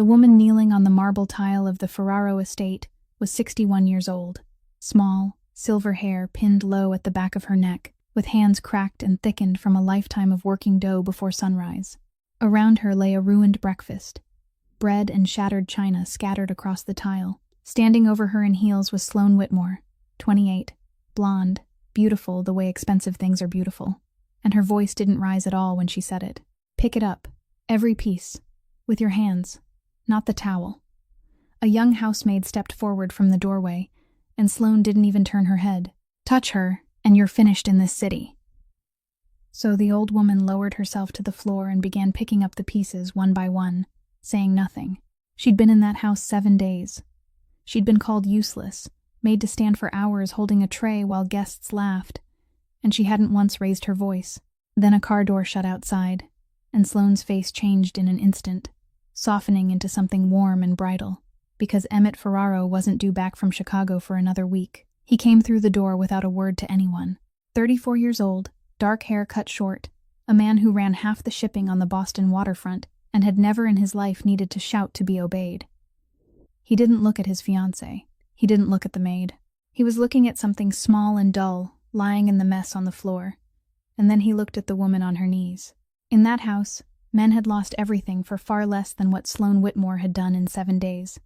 The woman kneeling on the marble tile of the Ferraro estate was 61 years old. Small, silver hair pinned low at the back of her neck, with hands cracked and thickened from a lifetime of working dough before sunrise. Around her lay a ruined breakfast, bread and shattered china scattered across the tile. Standing over her in heels was Sloane Whitmore, 28, blonde, beautiful the way expensive things are beautiful, and her voice didn't rise at all when she said it. "Pick it up, every piece, with your hands, not the towel." A young housemaid stepped forward from the doorway, and Sloane didn't even turn her head. "Touch her, and you're finished in this city." So the old woman lowered herself to the floor and began picking up the pieces one by one, saying nothing. She'd been in that house 7 days. She'd been called useless, made to stand for hours holding a tray while guests laughed, and she hadn't once raised her voice. Then a car door shut outside, and Sloane's face changed in an instant, softening into something warm and bridal, because Emmett Ferraro wasn't due back from Chicago for another week. He came through the door without a word to anyone. 34 years old, dark hair cut short, a man who ran half the shipping on the Boston waterfront and had never in his life needed to shout to be obeyed. He didn't look at his fiancée. He didn't look at the maid. He was looking at something small and dull, lying in the mess on the floor, and then he looked at the woman on her knees. In that house, men had lost everything for far less than what Sloane Whitmore had done in 7 days,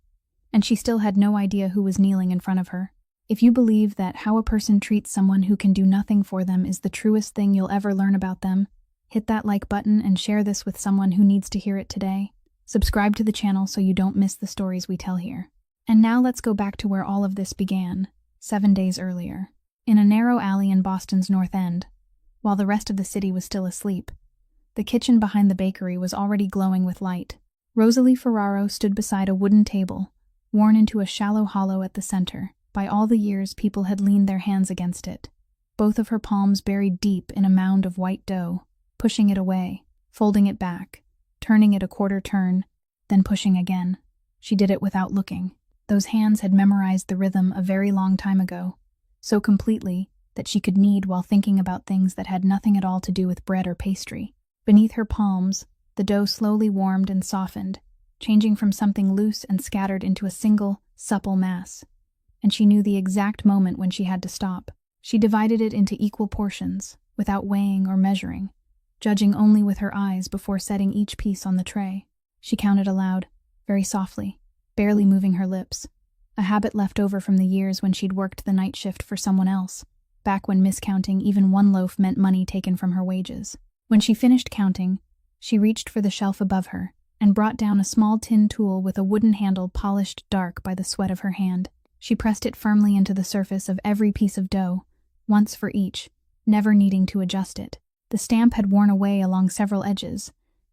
and she still had no idea who was kneeling in front of her. If you believe that how a person treats someone who can do nothing for them is the truest thing you'll ever learn about them, hit that like button and share this with someone who needs to hear it today. Subscribe to the channel so you don't miss the stories we tell here. And now let's go back to where all of this began, 7 days earlier. In a narrow alley in Boston's North End, while the rest of the city was still asleep, the kitchen behind the bakery was already glowing with light. Rosalie Ferraro stood beside a wooden table, worn into a shallow hollow at the center. By all the years people had leaned their hands against it, both of her palms buried deep in a mound of white dough, pushing it away, folding it back, turning it a quarter turn, then pushing again. She did it without looking. Those hands had memorized the rhythm a very long time ago, so completely that she could knead while thinking about things that had nothing at all to do with bread or pastry. Beneath her palms, the dough slowly warmed and softened, changing from something loose and scattered into a single, supple mass. And she knew the exact moment when she had to stop. She divided it into equal portions, without weighing or measuring, judging only with her eyes before setting each piece on the tray. She counted aloud, very softly, barely moving her lips, a habit left over from the years when she'd worked the night shift for someone else, back when miscounting even one loaf meant money taken from her wages. When she finished counting, she reached for the shelf above her and brought down a small tin tool with a wooden handle polished dark by the sweat of her hand. She pressed it firmly into the surface of every piece of dough, once for each, never needing to adjust it. The stamp had worn away along several edges,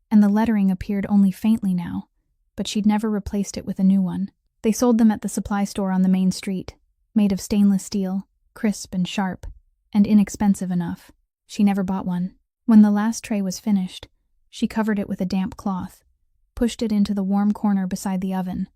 and the lettering appeared only faintly now, but she'd never replaced it with a new one. They sold them at the supply store on the main street, made of stainless steel, crisp and sharp, and inexpensive enough. She never bought one. When the last tray was finished, she covered it with a damp cloth, pushed it into the warm corner beside the oven,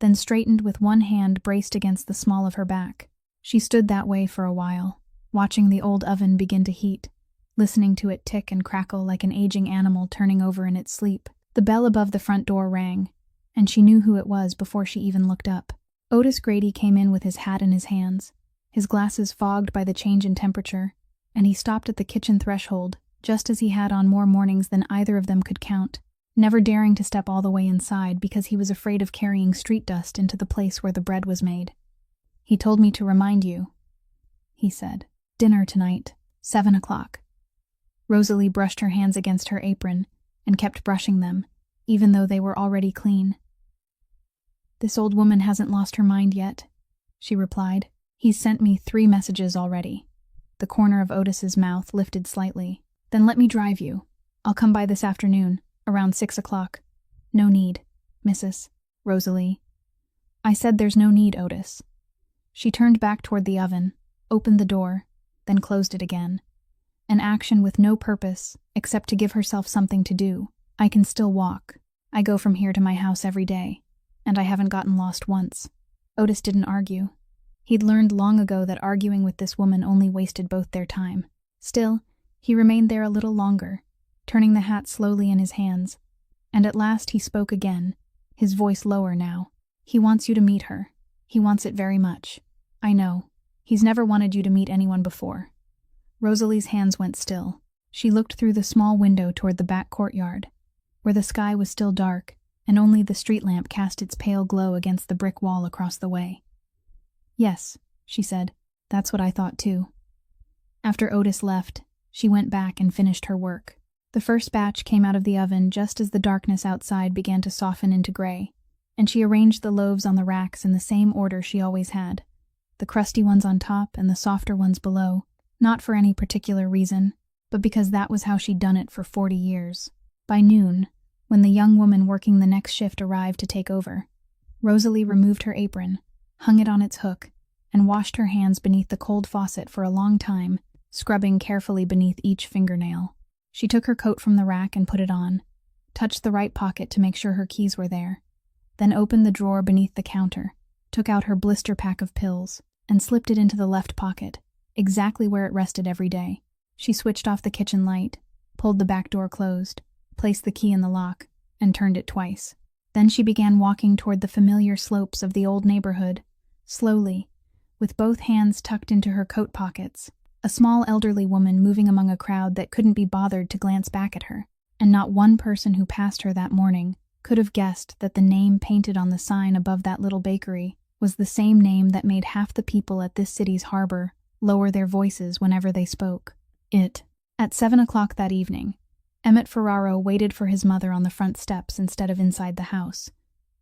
then straightened with one hand braced against the small of her back. She stood that way for a while, watching the old oven begin to heat, listening to it tick and crackle like an aging animal turning over in its sleep. The bell above the front door rang, and she knew who it was before she even looked up. Otis Grady came in with his hat in his hands, his glasses fogged by the change in temperature, and he stopped at the kitchen threshold, just as he had on more mornings than either of them could count, never daring to step all the way inside because he was afraid of carrying street dust into the place where the bread was made. "He told me to remind you," he said. "Dinner tonight, 7 o'clock. Rosalie brushed her hands against her apron and kept brushing them, even though they were already clean. "This old woman hasn't lost her mind yet," she replied. "He's sent me 3 messages already." The corner of Otis's mouth lifted slightly. "Then let me drive you. I'll come by this afternoon, around 6 o'clock. "No need, Mrs. Rosalie." "I said there's no need, Otis." She turned back toward the oven, opened the door, then closed it again. An action with no purpose, except to give herself something to do. "I can still walk. I go from here to my house every day, and I haven't gotten lost once." Otis didn't argue. He'd learned long ago that arguing with this woman only wasted both their time. Still, he remained there a little longer, turning the hat slowly in his hands, and at last he spoke again, his voice lower now. "He wants you to meet her. He wants it very much. I know. He's never wanted you to meet anyone before." Rosalie's hands went still. She looked through the small window toward the back courtyard, where the sky was still dark and only the street lamp cast its pale glow against the brick wall across the way. "Yes," she said. "That's what I thought too." After Otis left, she went back and finished her work. The first batch came out of the oven just as the darkness outside began to soften into gray, and she arranged the loaves on the racks in the same order she always had, the crusty ones on top and the softer ones below, not for any particular reason, but because that was how she'd done it for 40 years. By noon, when the young woman working the next shift arrived to take over, Rosalie removed her apron, hung it on its hook, and washed her hands beneath the cold faucet for a long time, scrubbing carefully beneath each fingernail. She took her coat from the rack and put it on, touched the right pocket to make sure her keys were there, then opened the drawer beneath the counter, took out her blister pack of pills, and slipped it into the left pocket, exactly where it rested every day. She switched off the kitchen light, pulled the back door closed, placed the key in the lock, and turned it twice. Then she began walking toward the familiar slopes of the old neighborhood, slowly, with both hands tucked into her coat pockets, a small elderly woman moving among a crowd that couldn't be bothered to glance back at her, and not one person who passed her that morning could have guessed that the name painted on the sign above that little bakery was the same name that made half the people at this city's harbor lower their voices whenever they spoke. At 7 o'clock that evening, Emmett Ferraro waited for his mother on the front steps instead of inside the house,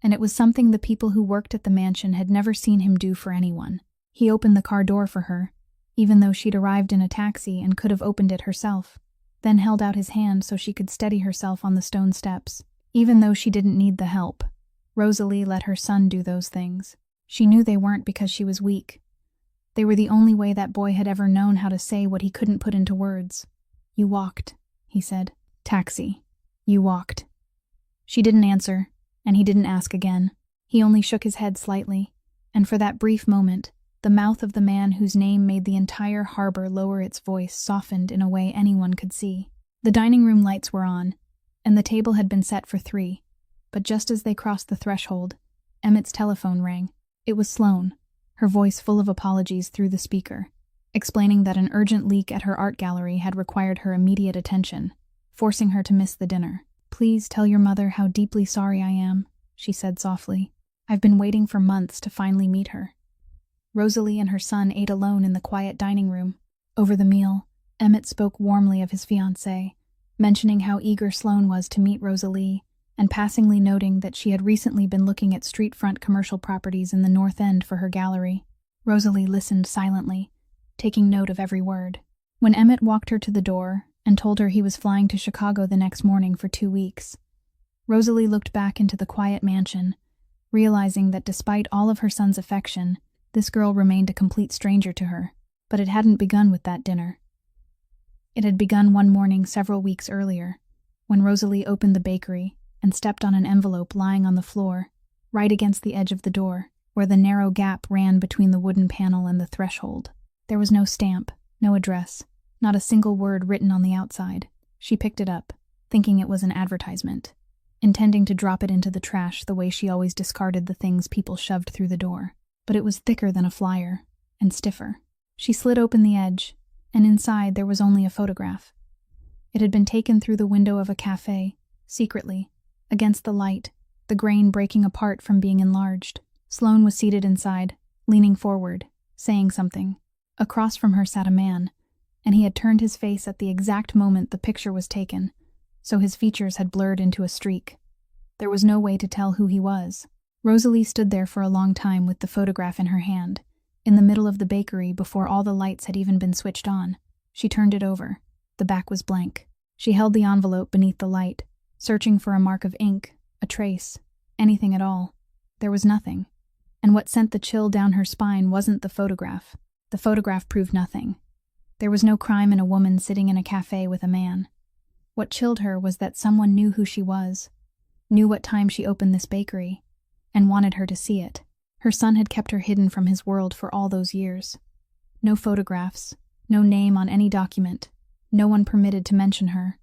and it was something the people who worked at the mansion had never seen him do for anyone. He opened the car door for her, even though she'd arrived in a taxi and could have opened it herself, then held out his hand so she could steady herself on the stone steps. Even though she didn't need the help, Rosalie let her son do those things. She knew they weren't because she was weak. They were the only way that boy had ever known how to say what he couldn't put into words. "You walked," he said. "Taxi. You walked." She didn't answer, and he didn't ask again. He only shook his head slightly, and for that brief moment, the mouth of the man whose name made the entire harbor lower its voice softened in a way anyone could see. The dining room lights were on, and the table had been set for 3, but just as they crossed the threshold, Emmett's telephone rang. It was Sloane, her voice full of apologies through the speaker, explaining that an urgent leak at her art gallery had required her immediate attention, forcing her to miss the dinner. "Please tell your mother how deeply sorry I am," she said softly. "I've been waiting for months to finally meet her." Rosalie and her son ate alone in the quiet dining room. Over the meal, Emmett spoke warmly of his fiancée, mentioning how eager Sloane was to meet Rosalie, and passingly noting that she had recently been looking at street-front commercial properties in the North End for her gallery. Rosalie listened silently, taking note of every word. When Emmett walked her to the door and told her he was flying to Chicago the next morning for 2 weeks, Rosalie looked back into the quiet mansion, realizing that despite all of her son's affection, this girl remained a complete stranger to her. But it hadn't begun with that dinner. It had begun one morning several weeks earlier, when Rosalie opened the bakery and stepped on an envelope lying on the floor, right against the edge of the door, where the narrow gap ran between the wooden panel and the threshold. There was no stamp, no address, not a single word written on the outside. She picked it up, thinking it was an advertisement, intending to drop it into the trash the way she always discarded the things people shoved through the door. But it was thicker than a flyer, and stiffer. She slid open the edge, and inside there was only a photograph. It had been taken through the window of a cafe, secretly, against the light, the grain breaking apart from being enlarged. Sloane was seated inside, leaning forward, saying something. Across from her sat a man, and he had turned his face at the exact moment the picture was taken, so his features had blurred into a streak. There was no way to tell who he was. Rosalie stood there for a long time with the photograph in her hand, in the middle of the bakery before all the lights had even been switched on. She turned it over. The back was blank. She held the envelope beneath the light, searching for a mark of ink, a trace, anything at all. There was nothing. And what sent the chill down her spine wasn't the photograph. The photograph proved nothing. There was no crime in a woman sitting in a cafe with a man. What chilled her was that someone knew who she was, knew what time she opened this bakery, and wanted her to see it. Her son had kept her hidden from his world for all those years. No photographs, no name on any document, no one permitted to mention her.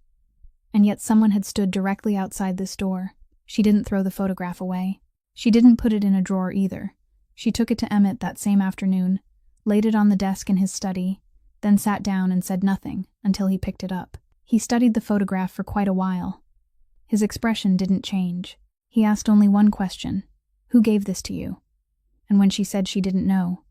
And yet someone had stood directly outside this door. She didn't throw the photograph away. She didn't put it in a drawer either. She took it to Emmett that same afternoon, laid it on the desk in his study, then sat down and said nothing until he picked it up. He studied the photograph for quite a while. His expression didn't change. He asked only one question: "Who gave this to you?" And when she said she didn't know,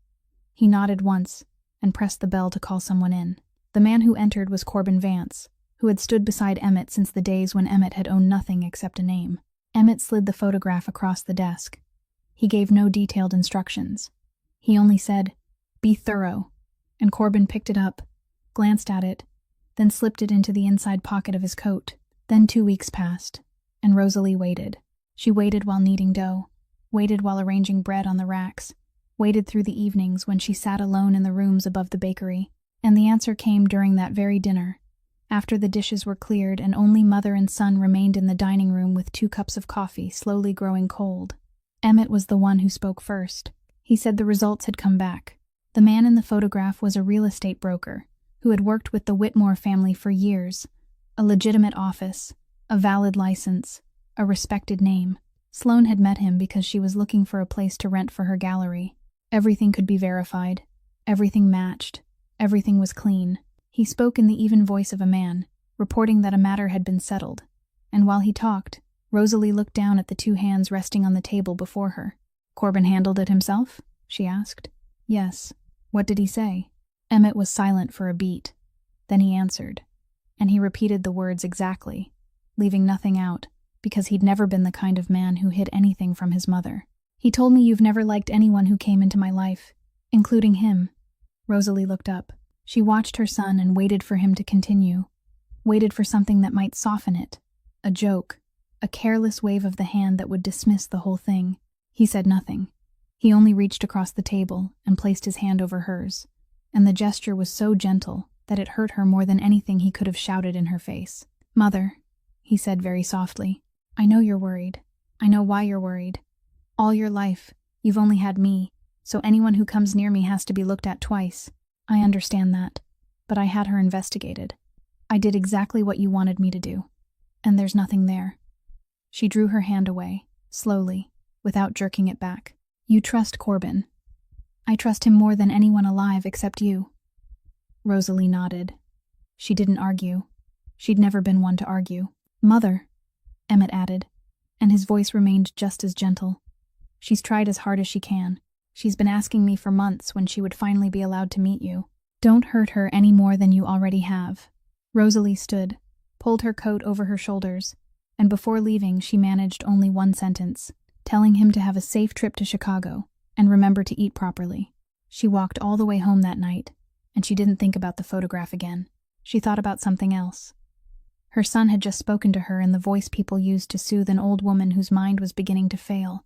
he nodded once and pressed the bell to call someone in. The man who entered was Corbin Vance, who had stood beside Emmett since the days when Emmett had owned nothing except a name. Emmett slid the photograph across the desk. He gave no detailed instructions. He only said, "Be thorough," and Corbin picked it up, glanced at it, then slipped it into the inside pocket of his coat. Then 2 weeks passed, and Rosalie waited. She waited while kneading dough, waited while arranging bread on the racks, waited through the evenings when she sat alone in the rooms above the bakery, and the answer came during that very dinner, after the dishes were cleared and only mother and son remained in the dining room with 2 cups of coffee slowly growing cold. Emmett was the one who spoke first. He said the results had come back. The man in the photograph was a real estate broker who had worked with the Whitmore family for years, a legitimate office, a valid license, a respected name. Sloane had met him because she was looking for a place to rent for her gallery. Everything could be verified. Everything matched. Everything was clean. He spoke in the even voice of a man, reporting that a matter had been settled. And while he talked, Rosalie looked down at the 2 hands resting on the table before her. "Corbin handled it himself?" she asked. "Yes." "What did he say?" Emmett was silent for a beat. Then he answered, and he repeated the words exactly, leaving nothing out, because he'd never been the kind of man who hid anything from his mother. "He told me you've never liked anyone who came into my life, including him." Rosalie looked up. She watched her son and waited for him to continue, waited for something that might soften it, a joke, a careless wave of the hand that would dismiss the whole thing. He said nothing. He only reached across the table and placed his hand over hers, and the gesture was so gentle that it hurt her more than anything he could have shouted in her face. "Mother," he said very softly, "I know you're worried. I know why you're worried. All your life, you've only had me, so anyone who comes near me has to be looked at twice. I understand that, but I had her investigated. I did exactly what you wanted me to do, and there's nothing there." She drew her hand away, slowly, without jerking it back. "You trust Corbin." "I trust him more than anyone alive except you." Rosalie nodded. She didn't argue. She'd never been one to argue. "Mother," Emmett added, and his voice remained just as gentle. "She's tried as hard as she can. She's been asking me for months when she would finally be allowed to meet you. Don't hurt her any more than you already have." Rosalie stood, pulled her coat over her shoulders, and before leaving she managed only one sentence, telling him to have a safe trip to Chicago and remember to eat properly. She walked all the way home that night, and she didn't think about the photograph again. She thought about something else. Her son had just spoken to her in the voice people used to soothe an old woman whose mind was beginning to fail.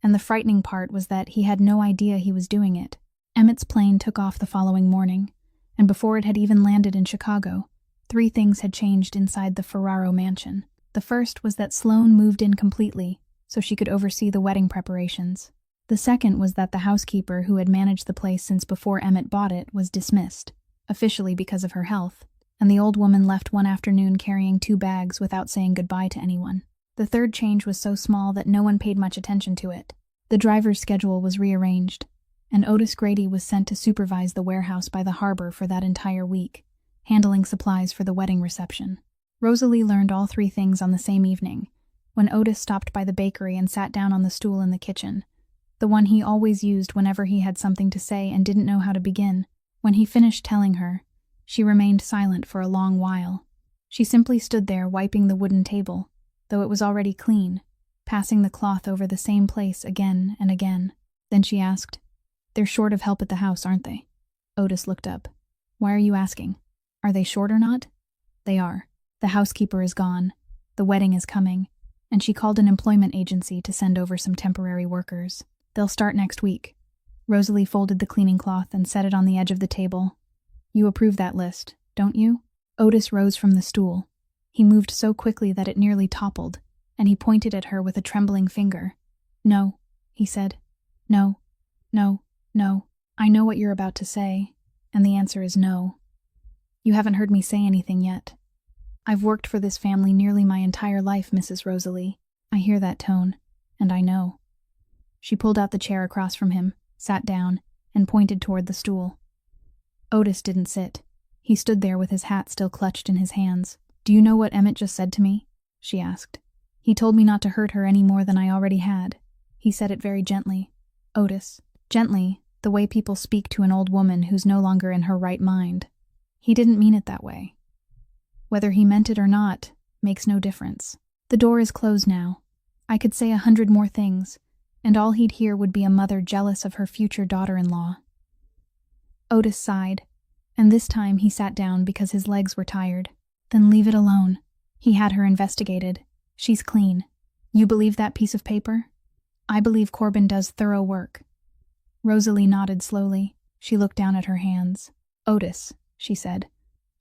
And the frightening part was that he had no idea he was doing it. Emmett's plane took off the following morning, and before it had even landed in Chicago, 3 things had changed inside the Ferraro mansion. The first was that Sloane moved in completely, so she could oversee the wedding preparations. The second was that the housekeeper who had managed the place since before Emmett bought it was dismissed, officially because of her health, and the old woman left one afternoon carrying 2 bags without saying goodbye to anyone. The third change was so small that no one paid much attention to it. The driver's schedule was rearranged, and Otis Grady was sent to supervise the warehouse by the harbor for that entire week, handling supplies for the wedding reception. Rosalie learned all 3 things on the same evening, when Otis stopped by the bakery and sat down on the stool in the kitchen, the one he always used whenever he had something to say and didn't know how to begin. When he finished telling her, she remained silent for a long while. She simply stood there wiping the wooden table, though it was already clean, passing the cloth over the same place again and again. Then she asked, "They're short of help at the house, aren't they?" Otis looked up. "Why are you asking? Are they short or not?" "They are. The housekeeper is gone. The wedding is coming, and she called an employment agency to send over some temporary workers. They'll start next week." Rosalie folded the cleaning cloth and set it on the edge of the table. "You approve that list, don't you?" Otis rose from the stool. He moved so quickly that it nearly toppled, and he pointed at her with a trembling finger. "No," he said. "No, no, no. I know what you're about to say, and the answer is no. You haven't heard me say anything yet. I've worked for this family nearly my entire life, Mrs. Rosalie. I hear that tone, and I know. She pulled out the chair across from him, sat down, and pointed toward the stool. Otis didn't sit. He stood there with his hat still clutched in his hands. Do you know what Emmett just said to me? She asked. He told me not to hurt her any more than I already had. He said it very gently. Otis. Gently, the way people speak to an old woman who's no longer in her right mind. He didn't mean it that way. Whether he meant it or not makes no difference. The door is closed now. I could say 100 more things, and all he'd hear would be a mother jealous of her future daughter-in-law. Otis sighed, and this time he sat down because his legs were tired. Then leave it alone. He had her investigated. She's clean. You believe that piece of paper? I believe Corbin does thorough work. Rosalie nodded slowly. She looked down at her hands. Otis, she said,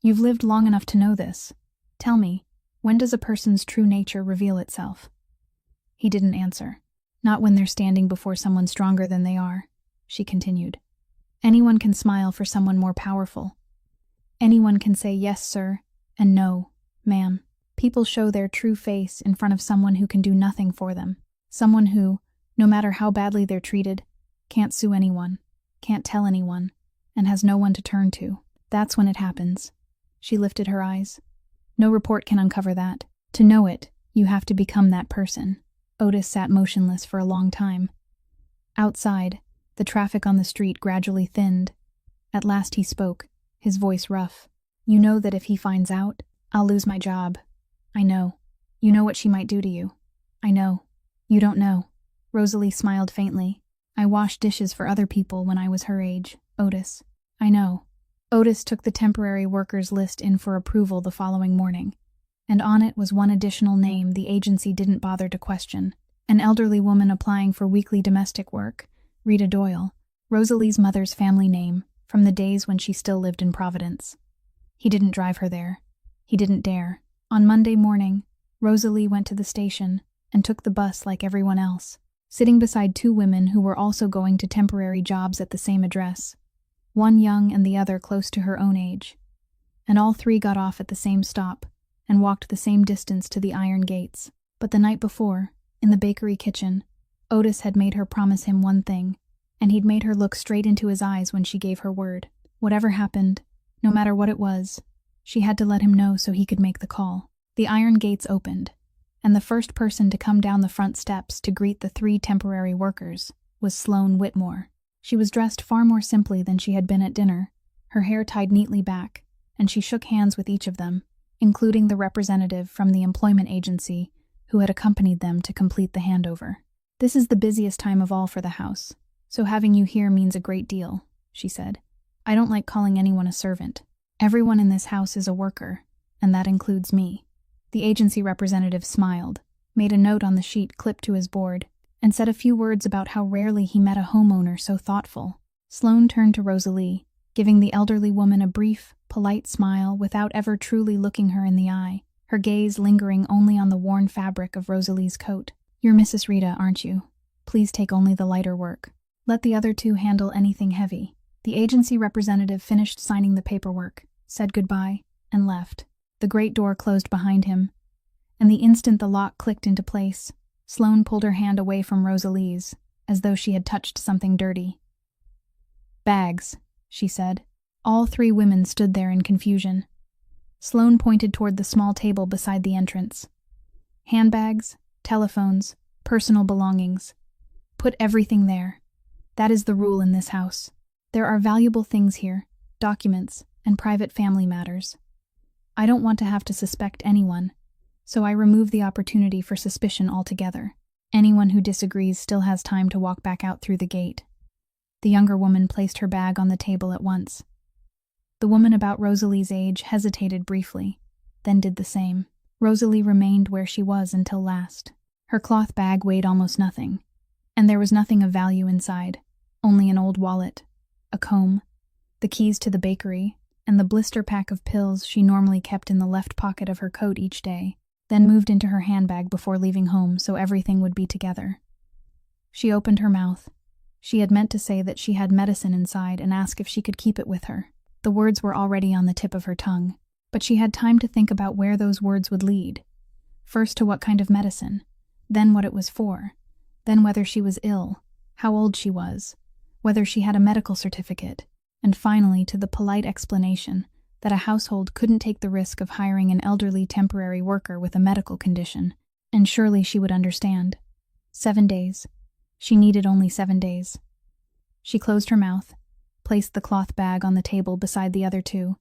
you've lived long enough to know this. Tell me, when does a person's true nature reveal itself? He didn't answer. Not when they're standing before someone stronger than they are, she continued. Anyone can smile for someone more powerful. Anyone can say yes, sir, and no, ma'am. People show their true face in front of someone who can do nothing for them. Someone who, no matter how badly they're treated, can't sue anyone, can't tell anyone, and has no one to turn to. That's when it happens. She lifted her eyes. No report can uncover that. To know it, you have to become that person. Otis sat motionless for a long time. Outside, the traffic on the street gradually thinned. At last he spoke, his voice rough. You know that if he finds out, I'll lose my job. I know. You know what she might do to you. I know. You don't know. Rosalie smiled faintly. I washed dishes for other people when I was her age, Otis. I know. Otis took the temporary workers list in for approval the following morning, and on it was one additional name the agency didn't bother to question. An elderly woman applying for weekly domestic work, Rita Doyle, Rosalie's mother's family name, from the days when she still lived in Providence. He didn't drive her there. He didn't dare. On Monday morning, Rosalie went to the station and took the bus like everyone else, sitting beside 2 women who were also going to temporary jobs at the same address, one young and the other close to her own age. And all 3 got off at the same stop and walked the same distance to the iron gates. But the night before, in the bakery kitchen, Otis had made her promise him one thing, and he'd made her look straight into his eyes when she gave her word. Whatever happened, no matter what it was, she had to let him know so he could make the call. The iron gates opened, and the first person to come down the front steps to greet the 3 temporary workers was Sloane Whitmore. She was dressed far more simply than she had been at dinner, her hair tied neatly back, and she shook hands with each of them, including the representative from the employment agency who had accompanied them to complete the handover. This is the busiest time of all for the house, so having you here means a great deal, she said. I don't like calling anyone a servant. Everyone in this house is a worker, and that includes me. The agency representative smiled, made a note on the sheet clipped to his board, and said a few words about how rarely he met a homeowner so thoughtful. Sloane turned to Rosalie, giving the elderly woman a brief, polite smile without ever truly looking her in the eye, her gaze lingering only on the worn fabric of Rosalie's coat. You're Mrs. Rita, aren't you? Please take only the lighter work. Let the other 2 handle anything heavy. The agency representative finished signing the paperwork, said goodbye, and left. The great door closed behind him, and the instant the lock clicked into place, Sloane pulled her hand away from Rosalie's, as though she had touched something dirty. Bags, she said. All 3 women stood there in confusion. Sloane pointed toward the small table beside the entrance. Handbags, telephones, personal belongings. Put everything there. That is the rule in this house. There are valuable things here, documents, and private family matters. I don't want to have to suspect anyone, so I remove the opportunity for suspicion altogether. Anyone who disagrees still has time to walk back out through the gate. The younger woman placed her bag on the table at once. The woman about Rosalie's age hesitated briefly, then did the same. Rosalie remained where she was until last. Her cloth bag weighed almost nothing, and there was nothing of value inside, only an old wallet, a comb, the keys to the bakery, and the blister pack of pills she normally kept in the left pocket of her coat each day, then moved into her handbag before leaving home so everything would be together. She opened her mouth. She had meant to say that she had medicine inside and ask if she could keep it with her. The words were already on the tip of her tongue, but she had time to think about where those words would lead. First to what kind of medicine, then what it was for, then whether she was ill, how old she was, whether she had a medical certificate, and finally to the polite explanation that a household couldn't take the risk of hiring an elderly temporary worker with a medical condition, and surely she would understand. 7 days. She needed only 7 days. She closed her mouth, placed the cloth bag on the table beside the other two,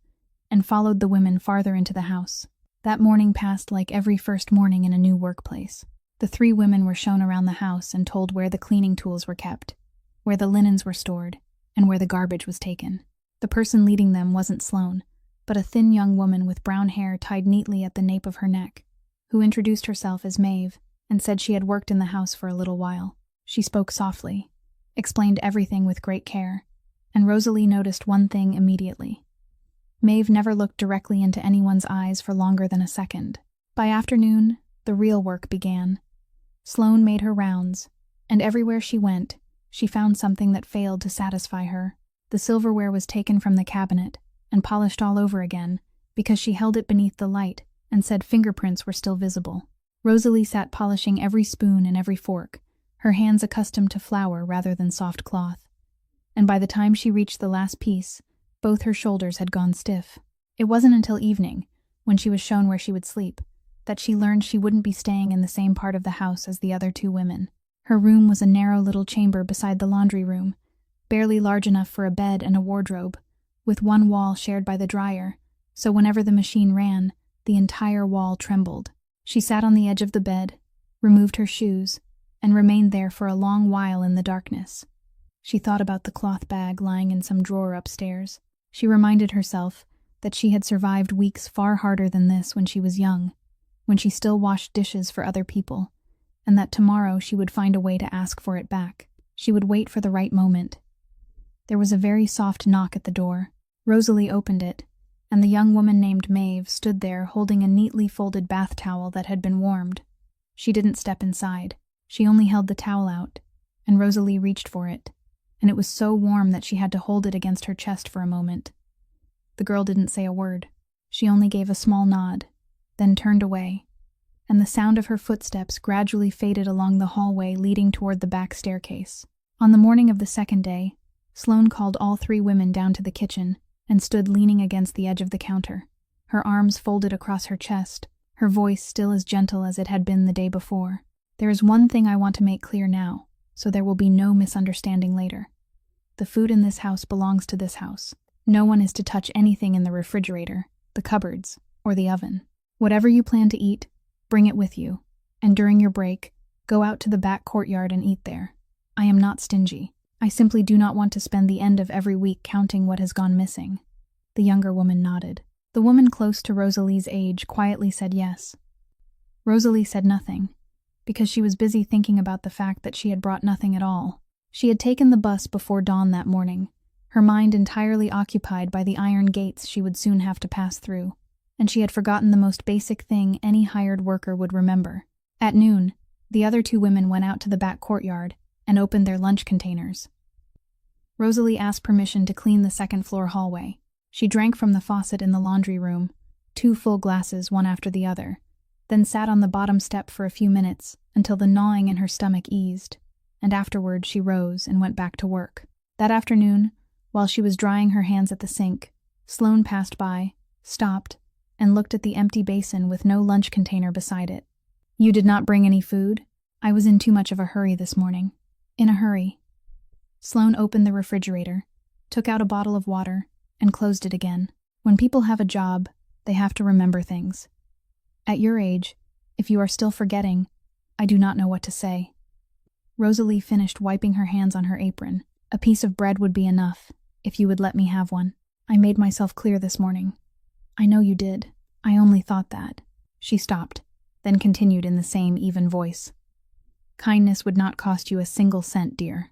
and followed the women farther into the house. That morning passed like every first morning in a new workplace. The 3 women were shown around the house and told where the cleaning tools were kept, where the linens were stored, and where the garbage was taken. The person leading them wasn't Sloane, but a thin young woman with brown hair tied neatly at the nape of her neck, who introduced herself as Maid and said she had worked in the house for a little while. She spoke softly, explained everything with great care, and Rosalie noticed one thing immediately. Maid never looked directly into anyone's eyes for longer than a second. By afternoon, the real work began. Sloane made her rounds, and everywhere she went, she found something that failed to satisfy her. The silverware was taken from the cabinet and polished all over again because she held it beneath the light and said fingerprints were still visible. Rosalie sat polishing every spoon and every fork, her hands accustomed to flour rather than soft cloth. And by the time she reached the last piece, both her shoulders had gone stiff. It wasn't until evening, when she was shown where she would sleep, that she learned she wouldn't be staying in the same part of the house as the other 2 women. Her room was a narrow little chamber beside the laundry room, barely large enough for a bed and a wardrobe, with one wall shared by the dryer, so whenever the machine ran, the entire wall trembled. She sat on the edge of the bed, removed her shoes, and remained there for a long while in the darkness. She thought about the cloth bag lying in some drawer upstairs. She reminded herself that she had survived weeks far harder than this when she was young, when she still washed dishes for other people, and that tomorrow she would find a way to ask for it back. She would wait for the right moment. There was a very soft knock at the door. Rosalie opened it, and the young woman named Maid stood there holding a neatly folded bath towel that had been warmed. She didn't step inside. She only held the towel out, and Rosalie reached for it, and it was so warm that she had to hold it against her chest for a moment. The girl didn't say a word. She only gave a small nod, then turned away, and the sound of her footsteps gradually faded along the hallway leading toward the back staircase. On the morning of the second day, Sloane called all 3 women down to the kitchen and stood leaning against the edge of the counter, her arms folded across her chest, her voice still as gentle as it had been the day before. "There is one thing I want to make clear now, so there will be no misunderstanding later. The food in this house belongs to this house. No one is to touch anything in the refrigerator, the cupboards, or the oven. Whatever you plan to eat, bring it with you, and during your break, go out to the back courtyard and eat there. I am not stingy. I simply do not want to spend the end of every week counting what has gone missing." The younger woman nodded. The woman close to Rosalie's age quietly said yes. Rosalie said nothing, because she was busy thinking about the fact that she had brought nothing at all. She had taken the bus before dawn that morning, her mind entirely occupied by the iron gates she would soon have to pass through, and she had forgotten the most basic thing any hired worker would remember. At noon, the other 2 women went out to the back courtyard and opened their lunch containers. Rosalie asked permission to clean the second-floor hallway. She drank from the faucet in the laundry room, 2 full glasses one after the other, then sat on the bottom step for a few minutes until the gnawing in her stomach eased, and afterward she rose and went back to work. That afternoon, while she was drying her hands at the sink, Sloane passed by, stopped, and looked at the empty basin with no lunch container beside it. "You did not bring any food? I was in too much of a hurry this morning." "In a hurry." Sloane opened the refrigerator, took out a bottle of water, and closed it again. When people have a job, they have to remember things. At your age, if you are still forgetting, I do not know what to say. Rosalie finished wiping her hands on her apron. "A piece of bread would be enough, if you would let me have one. I made myself clear this morning." "I know you did. I only thought that." She stopped, then continued in the same even voice. "Kindness would not cost you a single cent, dear."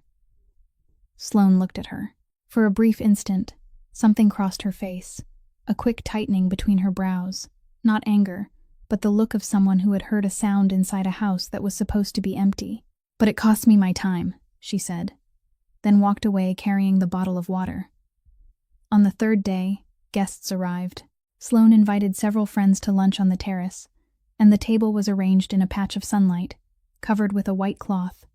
Sloane looked at her. For a brief instant, something crossed her face, a quick tightening between her brows. Not anger, but the look of someone who had heard a sound inside a house that was supposed to be empty. "But it cost me my time," she said, then walked away carrying the bottle of water. On the third day, guests arrived. Sloane invited several friends to lunch on the terrace, and the table was arranged in a patch of sunlight, covered with a white cloth,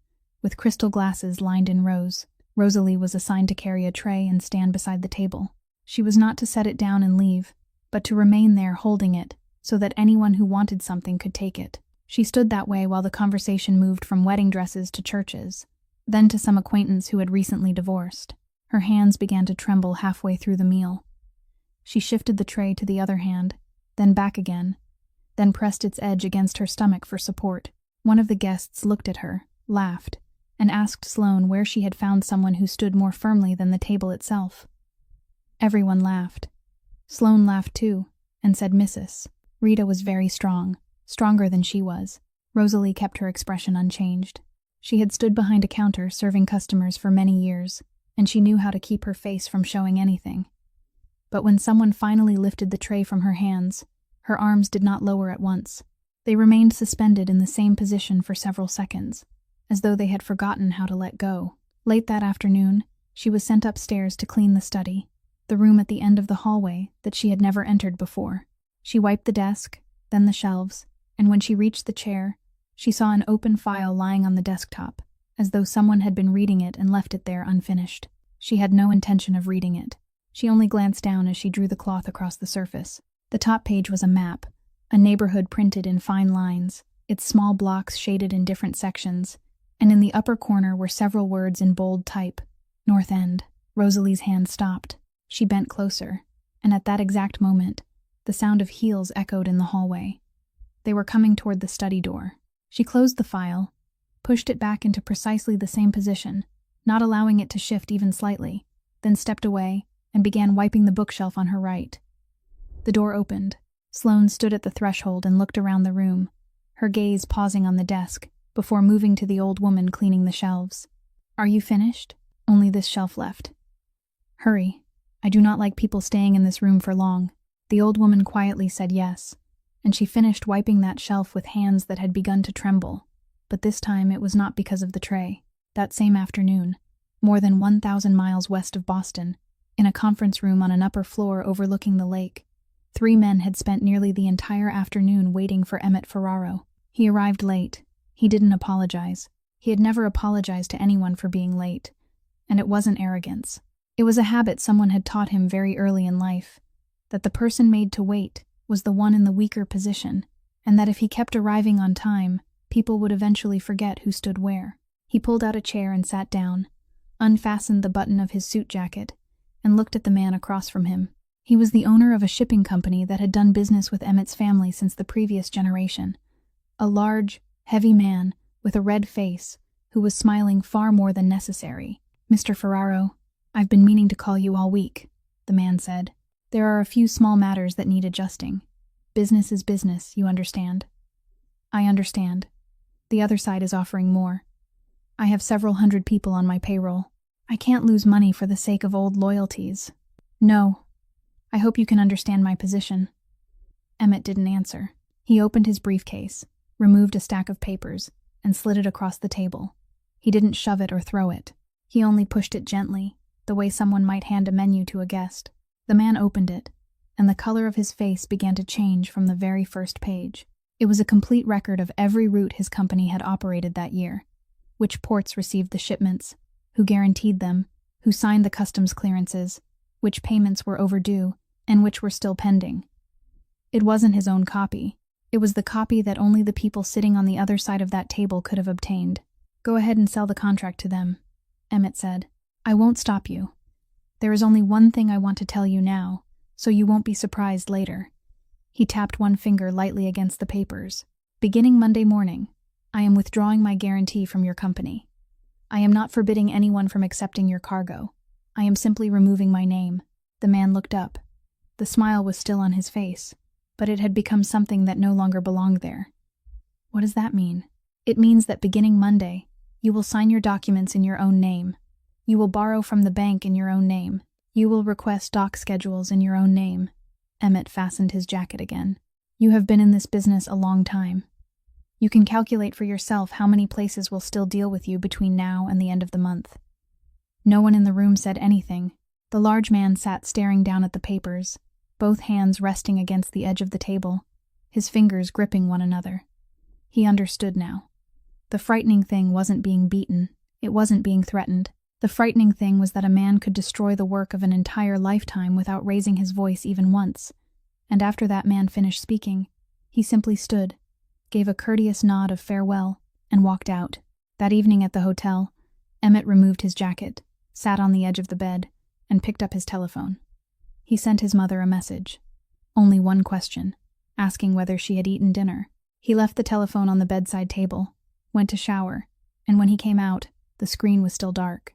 with crystal glasses lined in rows. Rosalie was assigned to carry a tray and stand beside the table. She was not to set it down and leave, but to remain there holding it, so that anyone who wanted something could take it. She stood that way while the conversation moved from wedding dresses to churches, then to some acquaintance who had recently divorced. Her hands began to tremble halfway through the meal. She shifted the tray to the other hand, then back again, then pressed its edge against her stomach for support. One of the guests looked at her, laughed, and asked Sloane where she had found someone who stood more firmly than the table itself. Everyone laughed. Sloane laughed too, and said Mrs. Rita was very strong, stronger than she was. Rosalie kept her expression unchanged. She had stood behind a counter serving customers for many years, and she knew how to keep her face from showing anything. But when someone finally lifted the tray from her hands, her arms did not lower at once. They remained suspended in the same position for several seconds, as though they had forgotten how to let go. Late that afternoon, she was sent upstairs to clean the study, the room at the end of the hallway that she had never entered before. She wiped the desk, then the shelves, and when she reached the chair, she saw an open file lying on the desktop, as though someone had been reading it and left it there unfinished. She had no intention of reading it. She only glanced down as she drew the cloth across the surface. The top page was a map, a neighborhood printed in fine lines, its small blocks shaded in different sections, and in the upper corner were several words in bold type. North End. Rosalie's hand stopped. She bent closer, and at that exact moment, the sound of heels echoed in the hallway. They were coming toward the study door. She closed the file, pushed it back into precisely the same position, not allowing it to shift even slightly, then stepped away and began wiping the bookshelf on her right. The door opened. Sloane stood at the threshold and looked around the room, her gaze pausing on the desk, before moving to the old woman cleaning the shelves. "Are you finished? Only this shelf left. Hurry. I do not like people staying in this room for long." The old woman quietly said yes, and she finished wiping that shelf with hands that had begun to tremble, but this time it was not because of the tray. That same afternoon, more than 1,000 miles west of Boston, in a conference room on an upper floor overlooking the lake, 3 men had spent nearly the entire afternoon waiting for Emmett Ferraro. He arrived late. He didn't apologize. He had never apologized to anyone for being late, and it wasn't arrogance. It was a habit someone had taught him very early in life, that the person made to wait was the one in the weaker position, and that if he kept arriving on time, people would eventually forget who stood where. He pulled out a chair and sat down, unfastened the button of his suit jacket, and looked at the man across from him. He was the owner of a shipping company that had done business with Emmett's family since the previous generation. A large, heavy man with a red face who was smiling far more than necessary. "Mr. Ferraro, I've been meaning to call you all week," the man said. "There are a few small matters that need adjusting. Business is business, you understand." "I understand. The other side is offering more. I have several hundred people on my payroll. I can't lose money for the sake of old loyalties." "No. I hope you can understand my position." Emmett didn't answer. He opened his briefcase, removed a stack of papers, and slid it across the table. He didn't shove it or throw it. He only pushed it gently, the way someone might hand a menu to a guest. The man opened it, and the color of his face began to change from the very first page. It was a complete record of every route his company had operated that year, which ports received the shipments, who guaranteed them, who signed the customs clearances, which payments were overdue, and which were still pending. It wasn't his own copy. It was the copy that only the people sitting on the other side of that table could have obtained. "Go ahead and sell the contract to them," Emmett said. "I won't stop you. There is only one thing I want to tell you now, so you won't be surprised later." He tapped one finger lightly against the papers. "Beginning Monday morning, I am withdrawing my guarantee from your company. I am not forbidding anyone from accepting your cargo. I am simply removing my name." The man looked up. The smile was still on his face, but it had become something that no longer belonged there. "What does that mean?" "It means that beginning Monday, you will sign your documents in your own name. You will borrow from the bank in your own name. You will request dock schedules in your own name." Emmett fastened his jacket again. "You have been in this business a long time. You can calculate for yourself how many places will still deal with you between now and the end of the month." No one in the room said anything. The large man sat staring down at the papers, both hands resting against the edge of the table, his fingers gripping one another. He understood now. The frightening thing wasn't being beaten. It wasn't being threatened. The frightening thing was that a man could destroy the work of an entire lifetime without raising his voice even once. And after that man finished speaking, he simply stood, gave a courteous nod of farewell, and walked out. That evening at the hotel, Emmett removed his jacket, sat on the edge of the bed, and picked up his telephone. He sent his mother a message. Only one question, asking whether she had eaten dinner. He left the telephone on the bedside table, went to shower, and when he came out, the screen was still dark.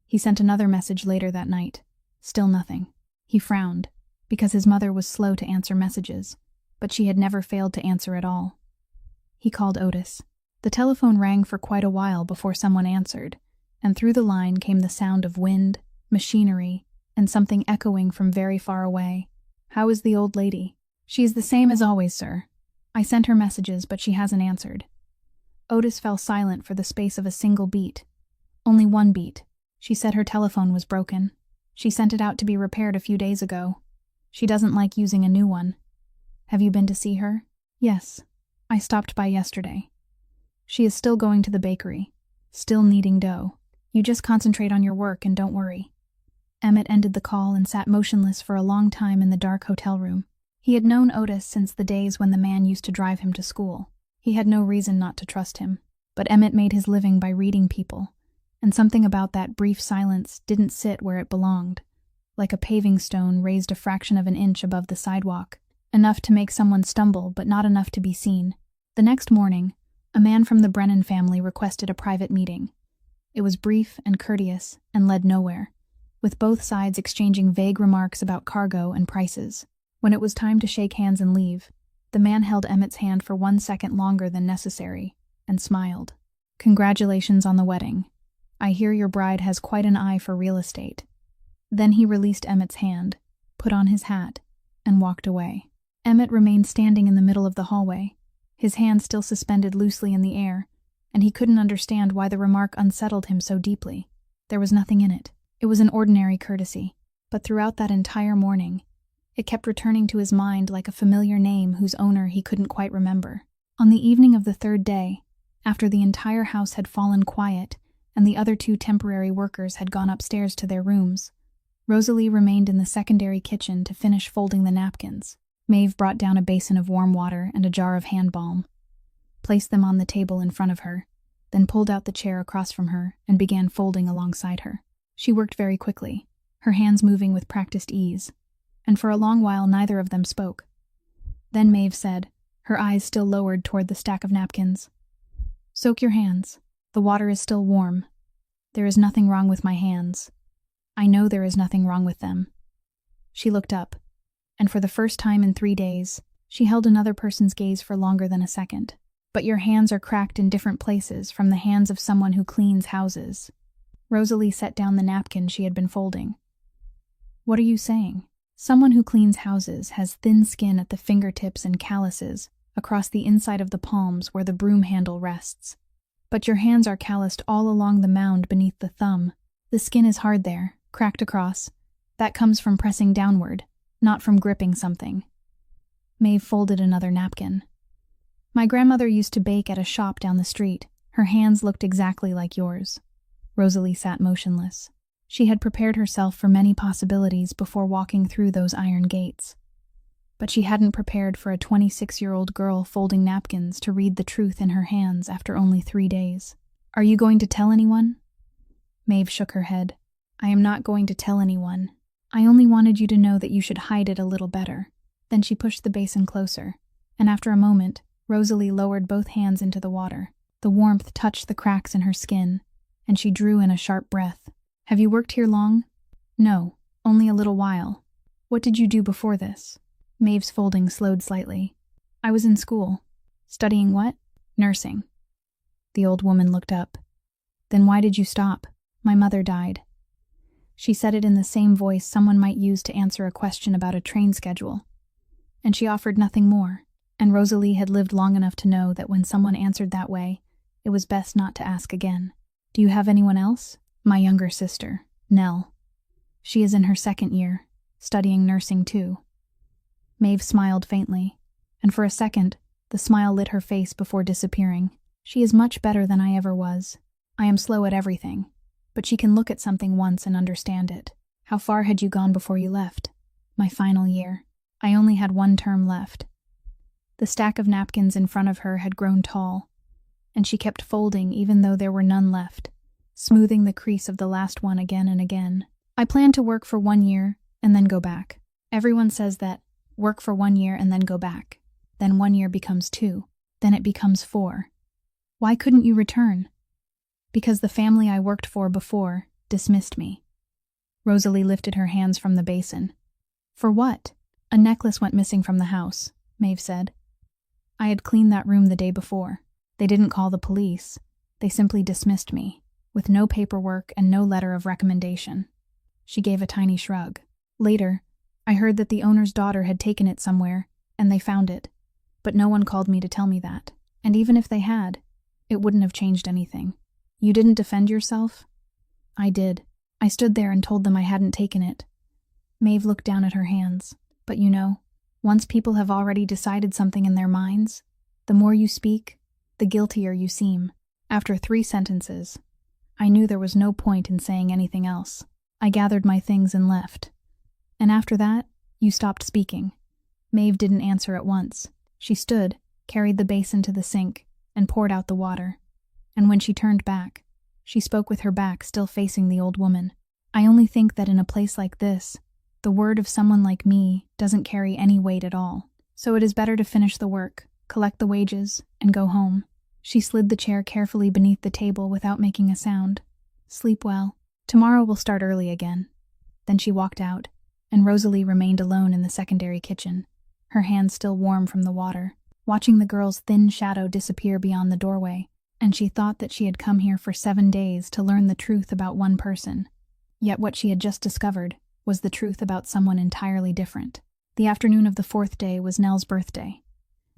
He sent another message later that night. Still nothing. He frowned, because his mother was slow to answer messages, but she had never failed to answer at all. He called Otis. The telephone rang for quite a while before someone answered, and through the line came the sound of wind, machinery, and something echoing from very far away. "How is the old lady?" "She is the same as always, sir. I sent her messages, but she hasn't answered." Otis fell silent for the space of a single beat. Only one beat. She said her telephone was broken. She sent it out to be repaired a few days ago. She doesn't like using a new one. "Have you been to see her?" "Yes. I stopped by yesterday. She is still going to the bakery, still kneading dough. You just concentrate on your work and don't worry." Emmett ended the call and sat motionless for a long time in the dark hotel room. He had known Otis since the days when the man used to drive him to school. He had no reason not to trust him. But Emmett made his living by reading people, and something about that brief silence didn't sit where it belonged, like a paving stone raised a fraction of an inch above the sidewalk, enough to make someone stumble but not enough to be seen. The next morning, a man from the Brennan family requested a private meeting. It was brief and courteous and led nowhere, with both sides exchanging vague remarks about cargo and prices. When it was time to shake hands and leave, the man held Emmett's hand for 1 second longer than necessary and smiled. "Congratulations on the wedding. I hear your bride has quite an eye for real estate." Then he released Emmett's hand, put on his hat, and walked away. Emmett remained standing in the middle of the hallway, his hand still suspended loosely in the air, and he couldn't understand why the remark unsettled him so deeply. There was nothing in it. It was an ordinary courtesy, but throughout that entire morning, it kept returning to his mind like a familiar name whose owner he couldn't quite remember. On the evening of the third day, after the entire house had fallen quiet and the other 2 temporary workers had gone upstairs to their rooms, Rosalie remained in the secondary kitchen to finish folding the napkins. Maeve brought down a basin of warm water and a jar of hand balm, placed them on the table in front of her, then pulled out the chair across from her and began folding alongside her. She worked very quickly, her hands moving with practiced ease, and for a long while neither of them spoke. Then Maeve said, her eyes still lowered toward the stack of napkins, "Soak your hands. The water is still warm. There is nothing wrong with my hands. I know there is nothing wrong with them." She looked up, and for the first time in 3 days, she held another person's gaze for longer than a second. "But your hands are cracked in different places from the hands of someone who cleans houses." Rosalie set down the napkin she had been folding. "What are you saying?" "Someone who cleans houses has thin skin at the fingertips and calluses across the inside of the palms where the broom handle rests. But your hands are calloused all along the mound beneath the thumb. The skin is hard there, cracked across. That comes from pressing downward, not from gripping something." Maeve folded another napkin. "My grandmother used to bake at a shop down the street. Her hands looked exactly like yours." Rosalie sat motionless. She had prepared herself for many possibilities before walking through those iron gates. But she hadn't prepared for a 26-year-old girl folding napkins to read the truth in her hands after only 3 days. "Are you going to tell anyone?" Maeve shook her head. "I am not going to tell anyone. I only wanted you to know that you should hide it a little better." Then she pushed the basin closer, and after a moment, Rosalie lowered both hands into the water. The warmth touched the cracks in her skin, and she drew in a sharp breath. "Have you worked here long?" "No, only a little while." "What did you do before this?" Maeve's folding slowed slightly. "I was in school." "Studying what?" "Nursing." The old woman looked up. "Then why did you stop?" "My mother died." She said it in the same voice someone might use to answer a question about a train schedule. And she offered nothing more, and Rosalie had lived long enough to know that when someone answered that way, it was best not to ask again. "Do you have anyone else?" "My younger sister, Nell. She is in her 2nd year, studying nursing too." Maeve smiled faintly, and for a second, the smile lit her face before disappearing. She is much better than I ever was. I am slow at everything, but she can look at something once and understand it. How far had you gone before you left? My final year. I only had 1 term left. The stack of napkins in front of her had grown tall, and she kept folding even though there were none left, smoothing the crease of the last one again and again. I plan to work for 1 year and then go back. Everyone says that, work for 1 year and then go back. Then 1 year becomes 2. Then it becomes 4. Why couldn't you return? Because the family I worked for before dismissed me. Rosalie lifted her hands from the basin. For what? A necklace went missing from the house, Maeve said. I had cleaned that room the day before. They didn't call the police. They simply dismissed me, with no paperwork and no letter of recommendation. She gave a tiny shrug. Later, I heard that the owner's daughter had taken it somewhere, and they found it. But no one called me to tell me that. And even if they had, it wouldn't have changed anything. You didn't defend yourself? I did. I stood there and told them I hadn't taken it. Maeve looked down at her hands. But you know, once people have already decided something in their minds, the more you speak, the guiltier you seem. After 3 sentences, I knew there was no point in saying anything else. I gathered my things and left. And after that, you stopped speaking. Maeve didn't answer at once. She stood, carried the basin to the sink, and poured out the water. And when she turned back, she spoke with her back still facing the old woman. I only think that in a place like this, the word of someone like me doesn't carry any weight at all. So it is better to finish the work, collect the wages, and go home. She slid the chair carefully beneath the table without making a sound. Sleep well. Tomorrow we'll start early again. Then she walked out, and Rosalie remained alone in the secondary kitchen, her hands still warm from the water, watching the girl's thin shadow disappear beyond the doorway. And she thought that she had come here for 7 days to learn the truth about one person. Yet what she had just discovered was the truth about someone entirely different. The afternoon of the 4th day was Nell's birthday,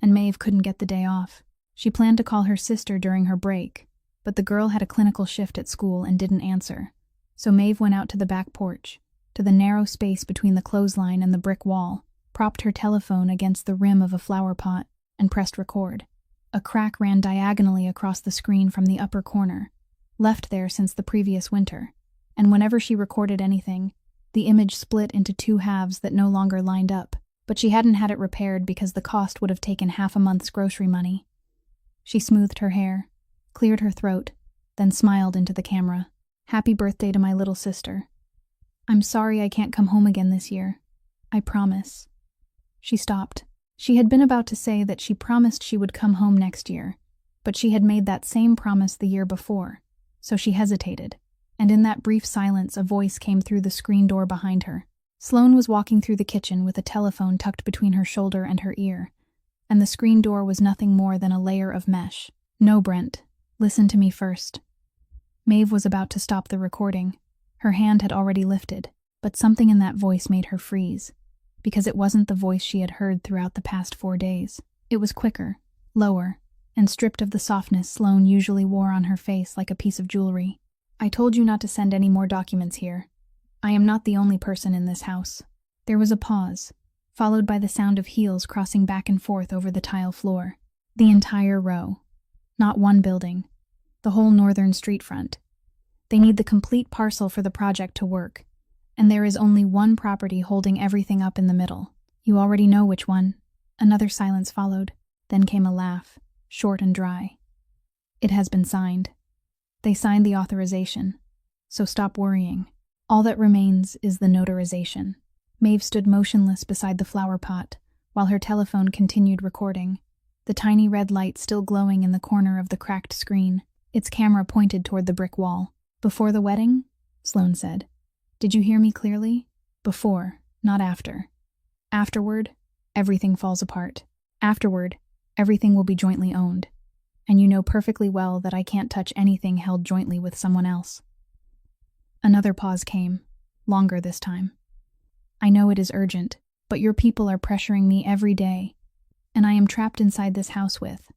and Maeve couldn't get the day off. She planned to call her sister during her break, but the girl had a clinical shift at school and didn't answer. So Maeve went out to the back porch, to the narrow space between the clothesline and the brick wall, propped her telephone against the rim of a flower pot, and pressed record. A crack ran diagonally across the screen from the upper corner, left there since the previous winter, and whenever she recorded anything, the image split into 2 halves that no longer lined up, but she hadn't had it repaired because the cost would have taken half a month's grocery money. She smoothed her hair, cleared her throat, then smiled into the camera. Happy birthday to my little sister. I'm sorry I can't come home again this year. I promise. She stopped. She had been about to say that she promised she would come home next year, but she had made that same promise the year before, so she hesitated. And in that brief silence a voice came through the screen door behind her. Sloane was walking through the kitchen with a telephone tucked between her shoulder and her ear, and the screen door was nothing more than a layer of mesh. No, Brent. Listen to me first. Maeve was about to stop the recording. Her hand had already lifted, but something in that voice made her freeze, because it wasn't the voice she had heard throughout the past 4 days. It was quicker, lower, and stripped of the softness Sloane usually wore on her face like a piece of jewelry. I told you not to send any more documents here. I am not the only person in this house. There was a pause, followed by the sound of heels crossing back and forth over the tile floor. The entire row. Not one building. The whole northern street front. They need the complete parcel for the project to work, and there is only one property holding everything up in the middle. You already know which one. Another silence followed. Then came a laugh, short and dry. It has been signed. They signed the authorization, so stop worrying. All that remains is the notarization. Maeve stood motionless beside the flower pot, while her telephone continued recording, the tiny red light still glowing in the corner of the cracked screen, its camera pointed toward the brick wall. Before the wedding? Sloane said. Did you hear me clearly? Before, not after. Afterward, everything falls apart. Afterward, everything will be jointly owned. And you know perfectly well that I can't touch anything held jointly with someone else. Another pause came, longer this time. I know it is urgent, but your people are pressuring me every day, and I am trapped inside this house with.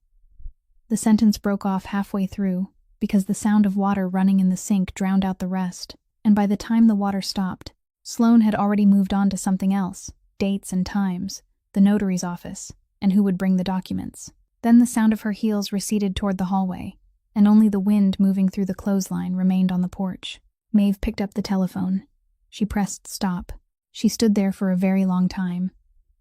The sentence broke off halfway through, because the sound of water running in the sink drowned out the rest, and by the time the water stopped, Sloane had already moved on to something else, dates and times, the notary's office, and who would bring the documents. Then the sound of her heels receded toward the hallway, and only the wind moving through the clothesline remained on the porch. Maeve picked up the telephone. She pressed stop. She stood there for a very long time,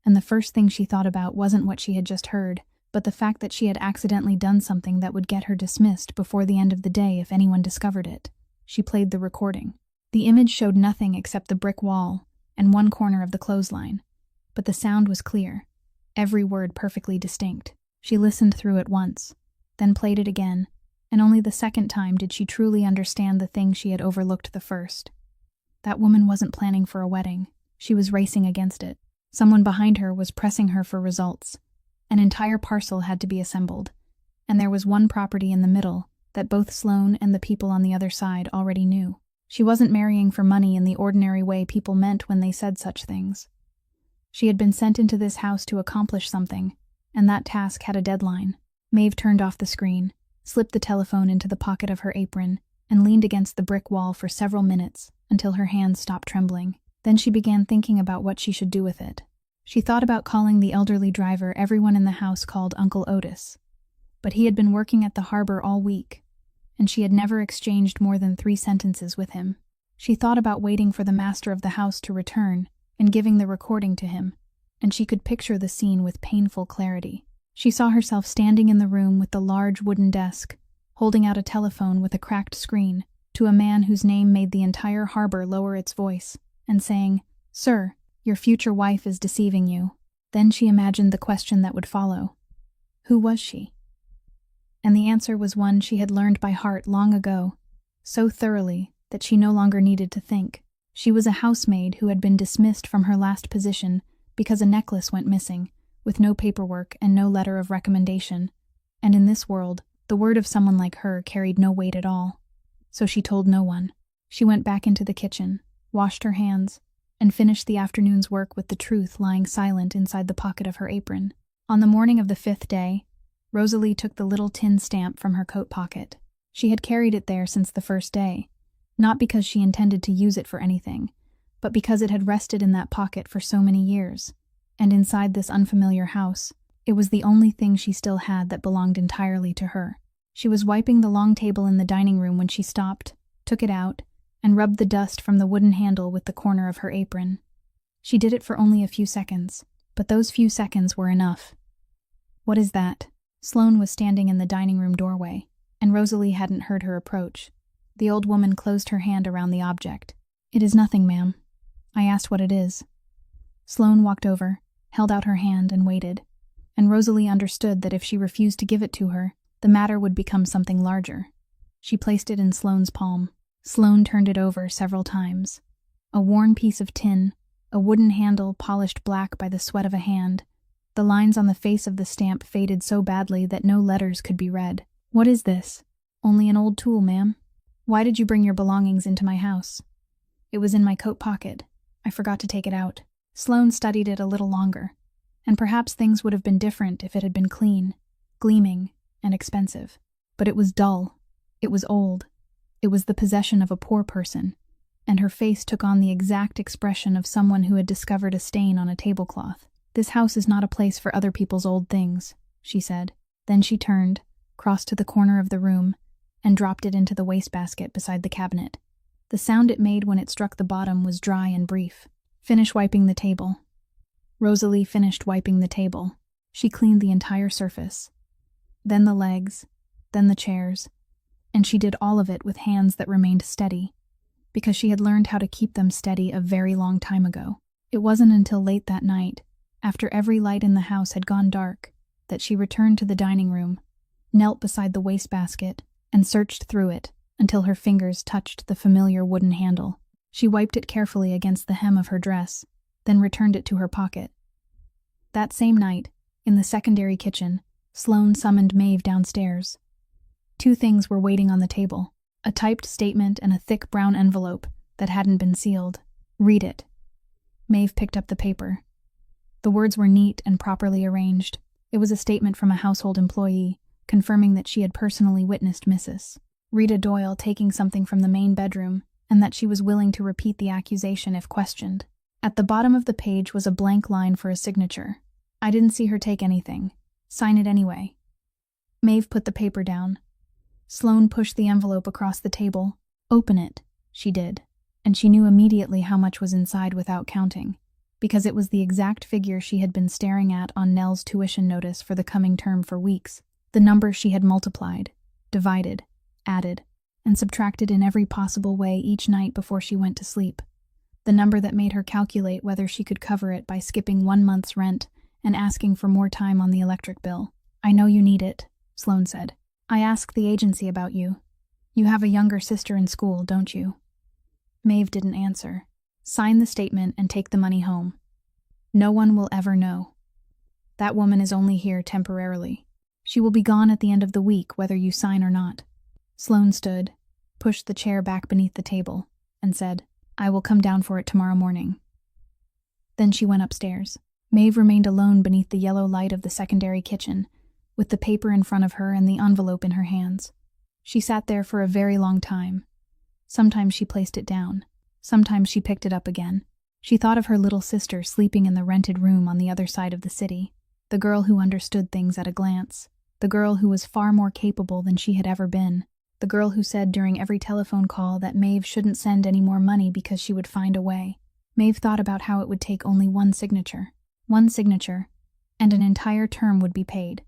and the first thing she thought about wasn't what she had just heard, but the fact that she had accidentally done something that would get her dismissed before the end of the day if anyone discovered it. She played the recording. The image showed nothing except the brick wall and one corner of the clothesline, but the sound was clear, every word perfectly distinct. She listened through it once, then played it again, and only the second time did she truly understand the thing she had overlooked the first. That woman wasn't planning for a wedding. She was racing against it. Someone behind her was pressing her for results. An entire parcel had to be assembled, and there was one property in the middle that both Sloane and the people on the other side already knew. She wasn't marrying for money in the ordinary way people meant when they said such things. She had been sent into this house to accomplish something, and that task had a deadline. Maeve turned off the screen, slipped the telephone into the pocket of her apron, and leaned against the brick wall for several minutes until her hands stopped trembling. Then she began thinking about what she should do with it. She thought about calling the elderly driver everyone in the house called Uncle Otis, but he had been working at the harbor all week, and she had never exchanged more than 3 sentences with him. She thought about waiting for the master of the house to return and giving the recording to him, and she could picture the scene with painful clarity. She saw herself standing in the room with the large wooden desk, holding out a telephone with a cracked screen to a man whose name made the entire harbor lower its voice, and saying, "Sir, your future wife is deceiving you." Then she imagined the question that would follow. Who was she? And the answer was one she had learned by heart long ago, so thoroughly that she no longer needed to think. She was a housemaid who had been dismissed from her last position because a necklace went missing, with no paperwork and no letter of recommendation, and in this world, the word of someone like her carried no weight at all. So she told no one. She went back into the kitchen, washed her hands, and finished the afternoon's work with the truth lying silent inside the pocket of her apron. On the morning of the 5th day, Rosalie took the little tin stamp from her coat pocket. She had carried it there since the first day, not because she intended to use it for anything, but because it had rested in that pocket for so many years, and inside this unfamiliar house, it was the only thing she still had that belonged entirely to her. She was wiping the long table in the dining room when she stopped, took it out, and rubbed the dust from the wooden handle with the corner of her apron. She did it for only a few seconds, but those few seconds were enough. "What is that?" Sloane was standing in the dining room doorway, and Rosalie hadn't heard her approach. The old woman closed her hand around the object. "It is nothing, ma'am. I asked what it is." Sloane walked over, held out her hand, and waited, and Rosalie understood that if she refused to give it to her, the matter would become something larger. She placed it in Sloane's palm. Sloane turned it over several times. A worn piece of tin, a wooden handle polished black by the sweat of a hand. The lines on the face of the stamp faded so badly that no letters could be read. "What is this?" "Only an old tool, ma'am." "Why did you bring your belongings into my house?" "It was in my coat pocket. I forgot to take it out." Sloane studied it a little longer, and perhaps things would have been different if it had been clean, gleaming, and expensive. But it was dull. It was old. It was the possession of a poor person, and her face took on the exact expression of someone who had discovered a stain on a tablecloth. "This house is not a place for other people's old things," she said. Then she turned, crossed to the corner of the room, and dropped it into the wastebasket beside the cabinet. The sound it made when it struck the bottom was dry and brief. "Finish wiping the table." Rosalie finished wiping the table. She cleaned the entire surface. Then the legs, then the chairs, and she did all of it with hands that remained steady, because she had learned how to keep them steady a very long time ago. It wasn't until late that night, after every light in the house had gone dark, that she returned to the dining room, knelt beside the wastebasket, and searched through it until her fingers touched the familiar wooden handle. She wiped it carefully against the hem of her dress, then returned it to her pocket. That same night, in the secondary kitchen, Sloane summoned Maeve downstairs. 2 things were waiting on the table: a typed statement and a thick brown envelope that hadn't been sealed. "Read it." Maeve picked up the paper. The words were neat and properly arranged. It was a statement from a household employee, confirming that she had personally witnessed Mrs. Rita Doyle taking something from the main bedroom, and that she was willing to repeat the accusation if questioned. At the bottom of the page was a blank line for a signature. "I didn't see her take anything. Sign it anyway." Maeve put the paper down. Sloane pushed the envelope across the table. Open it, she did, and she knew immediately how much was inside without counting, because it was the exact figure she had been staring at on Nell's tuition notice for the coming term for weeks, the number she had multiplied, divided, added, and subtracted in every possible way each night before she went to sleep. The number that made her calculate whether she could cover it by skipping 1 month's rent and asking for more time on the electric bill. I know you need it, Sloane said. I asked the agency about you. You have a younger sister in school, don't you? Maeve didn't answer. Sign the statement and take the money home. No one will ever know. That woman is only here temporarily. She will be gone at the end of the week, whether you sign or not. Sloane stood, pushed the chair back beneath the table, and said, I will come down for it tomorrow morning. Then she went upstairs. Maeve remained alone beneath the yellow light of the secondary kitchen, with the paper in front of her and the envelope in her hands. She sat there for a very long time. Sometimes she placed it down. Sometimes she picked it up again. She thought of her little sister sleeping in the rented room on the other side of the city, the girl who understood things at a glance, the girl who was far more capable than she had ever been, the girl who said during every telephone call that Maeve shouldn't send any more money because she would find a way. Maeve thought about how it would take only one signature, and an entire term would be paid,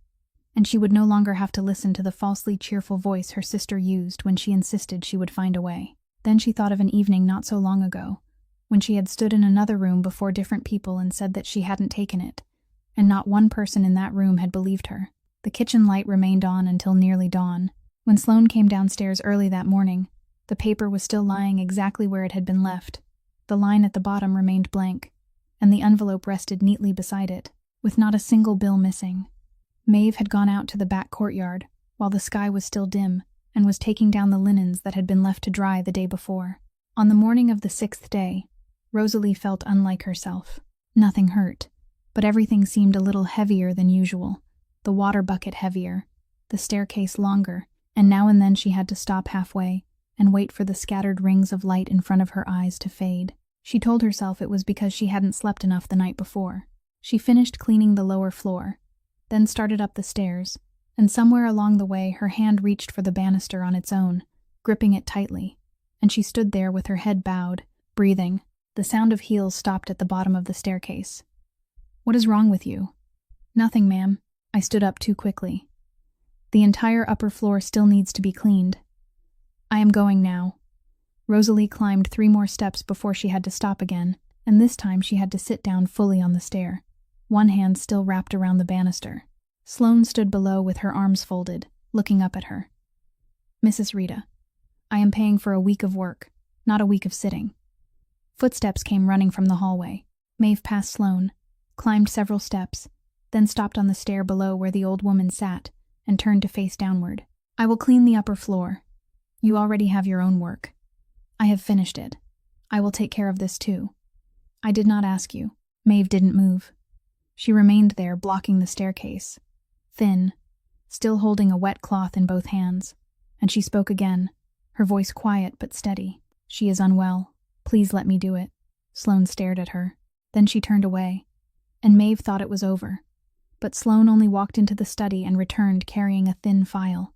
and she would no longer have to listen to the falsely cheerful voice her sister used when she insisted she would find a way. Then she thought of an evening not so long ago, when she had stood in another room before different people and said that she hadn't taken it, and not one person in that room had believed her. The kitchen light remained on until nearly dawn. When Sloane came downstairs early that morning, the paper was still lying exactly where it had been left. The line at the bottom remained blank, and the envelope rested neatly beside it, with not a single bill missing. Maeve had gone out to the back courtyard, while the sky was still dim, and was taking down the linens that had been left to dry the day before. On the morning of the 6th day, Rosalie felt unlike herself. Nothing hurt, but everything seemed a little heavier than usual. The water bucket heavier, the staircase longer, and now and then she had to stop halfway and wait for the scattered rings of light in front of her eyes to fade. She told herself it was because she hadn't slept enough the night before. She finished cleaning the lower floor, then started up the stairs, and somewhere along the way her hand reached for the banister on its own, gripping it tightly, and she stood there with her head bowed, breathing. The sound of heels stopped at the bottom of the staircase. What is wrong with you? Nothing, ma'am. I stood up too quickly. The entire upper floor still needs to be cleaned. I am going now. Rosalie climbed 3 more steps before she had to stop again, and this time she had to sit down fully on the stair, one hand still wrapped around the banister. Sloane stood below with her arms folded, looking up at her. Mrs. Rita, I am paying for a week of work, not a week of sitting. Footsteps came running from the hallway. Maeve passed Sloane, climbed several steps, then stopped on the stair below where the old woman sat, and turned to face downward. I will clean the upper floor. You already have your own work. I have finished it. I will take care of this too. I did not ask you. Maeve didn't move. She remained there, blocking the staircase, thin, still holding a wet cloth in both hands, and she spoke again, her voice quiet but steady. She is unwell. Please let me do it. Sloane stared at her. Then she turned away, and Maeve thought it was over. But Sloane only walked into the study and returned carrying a thin file.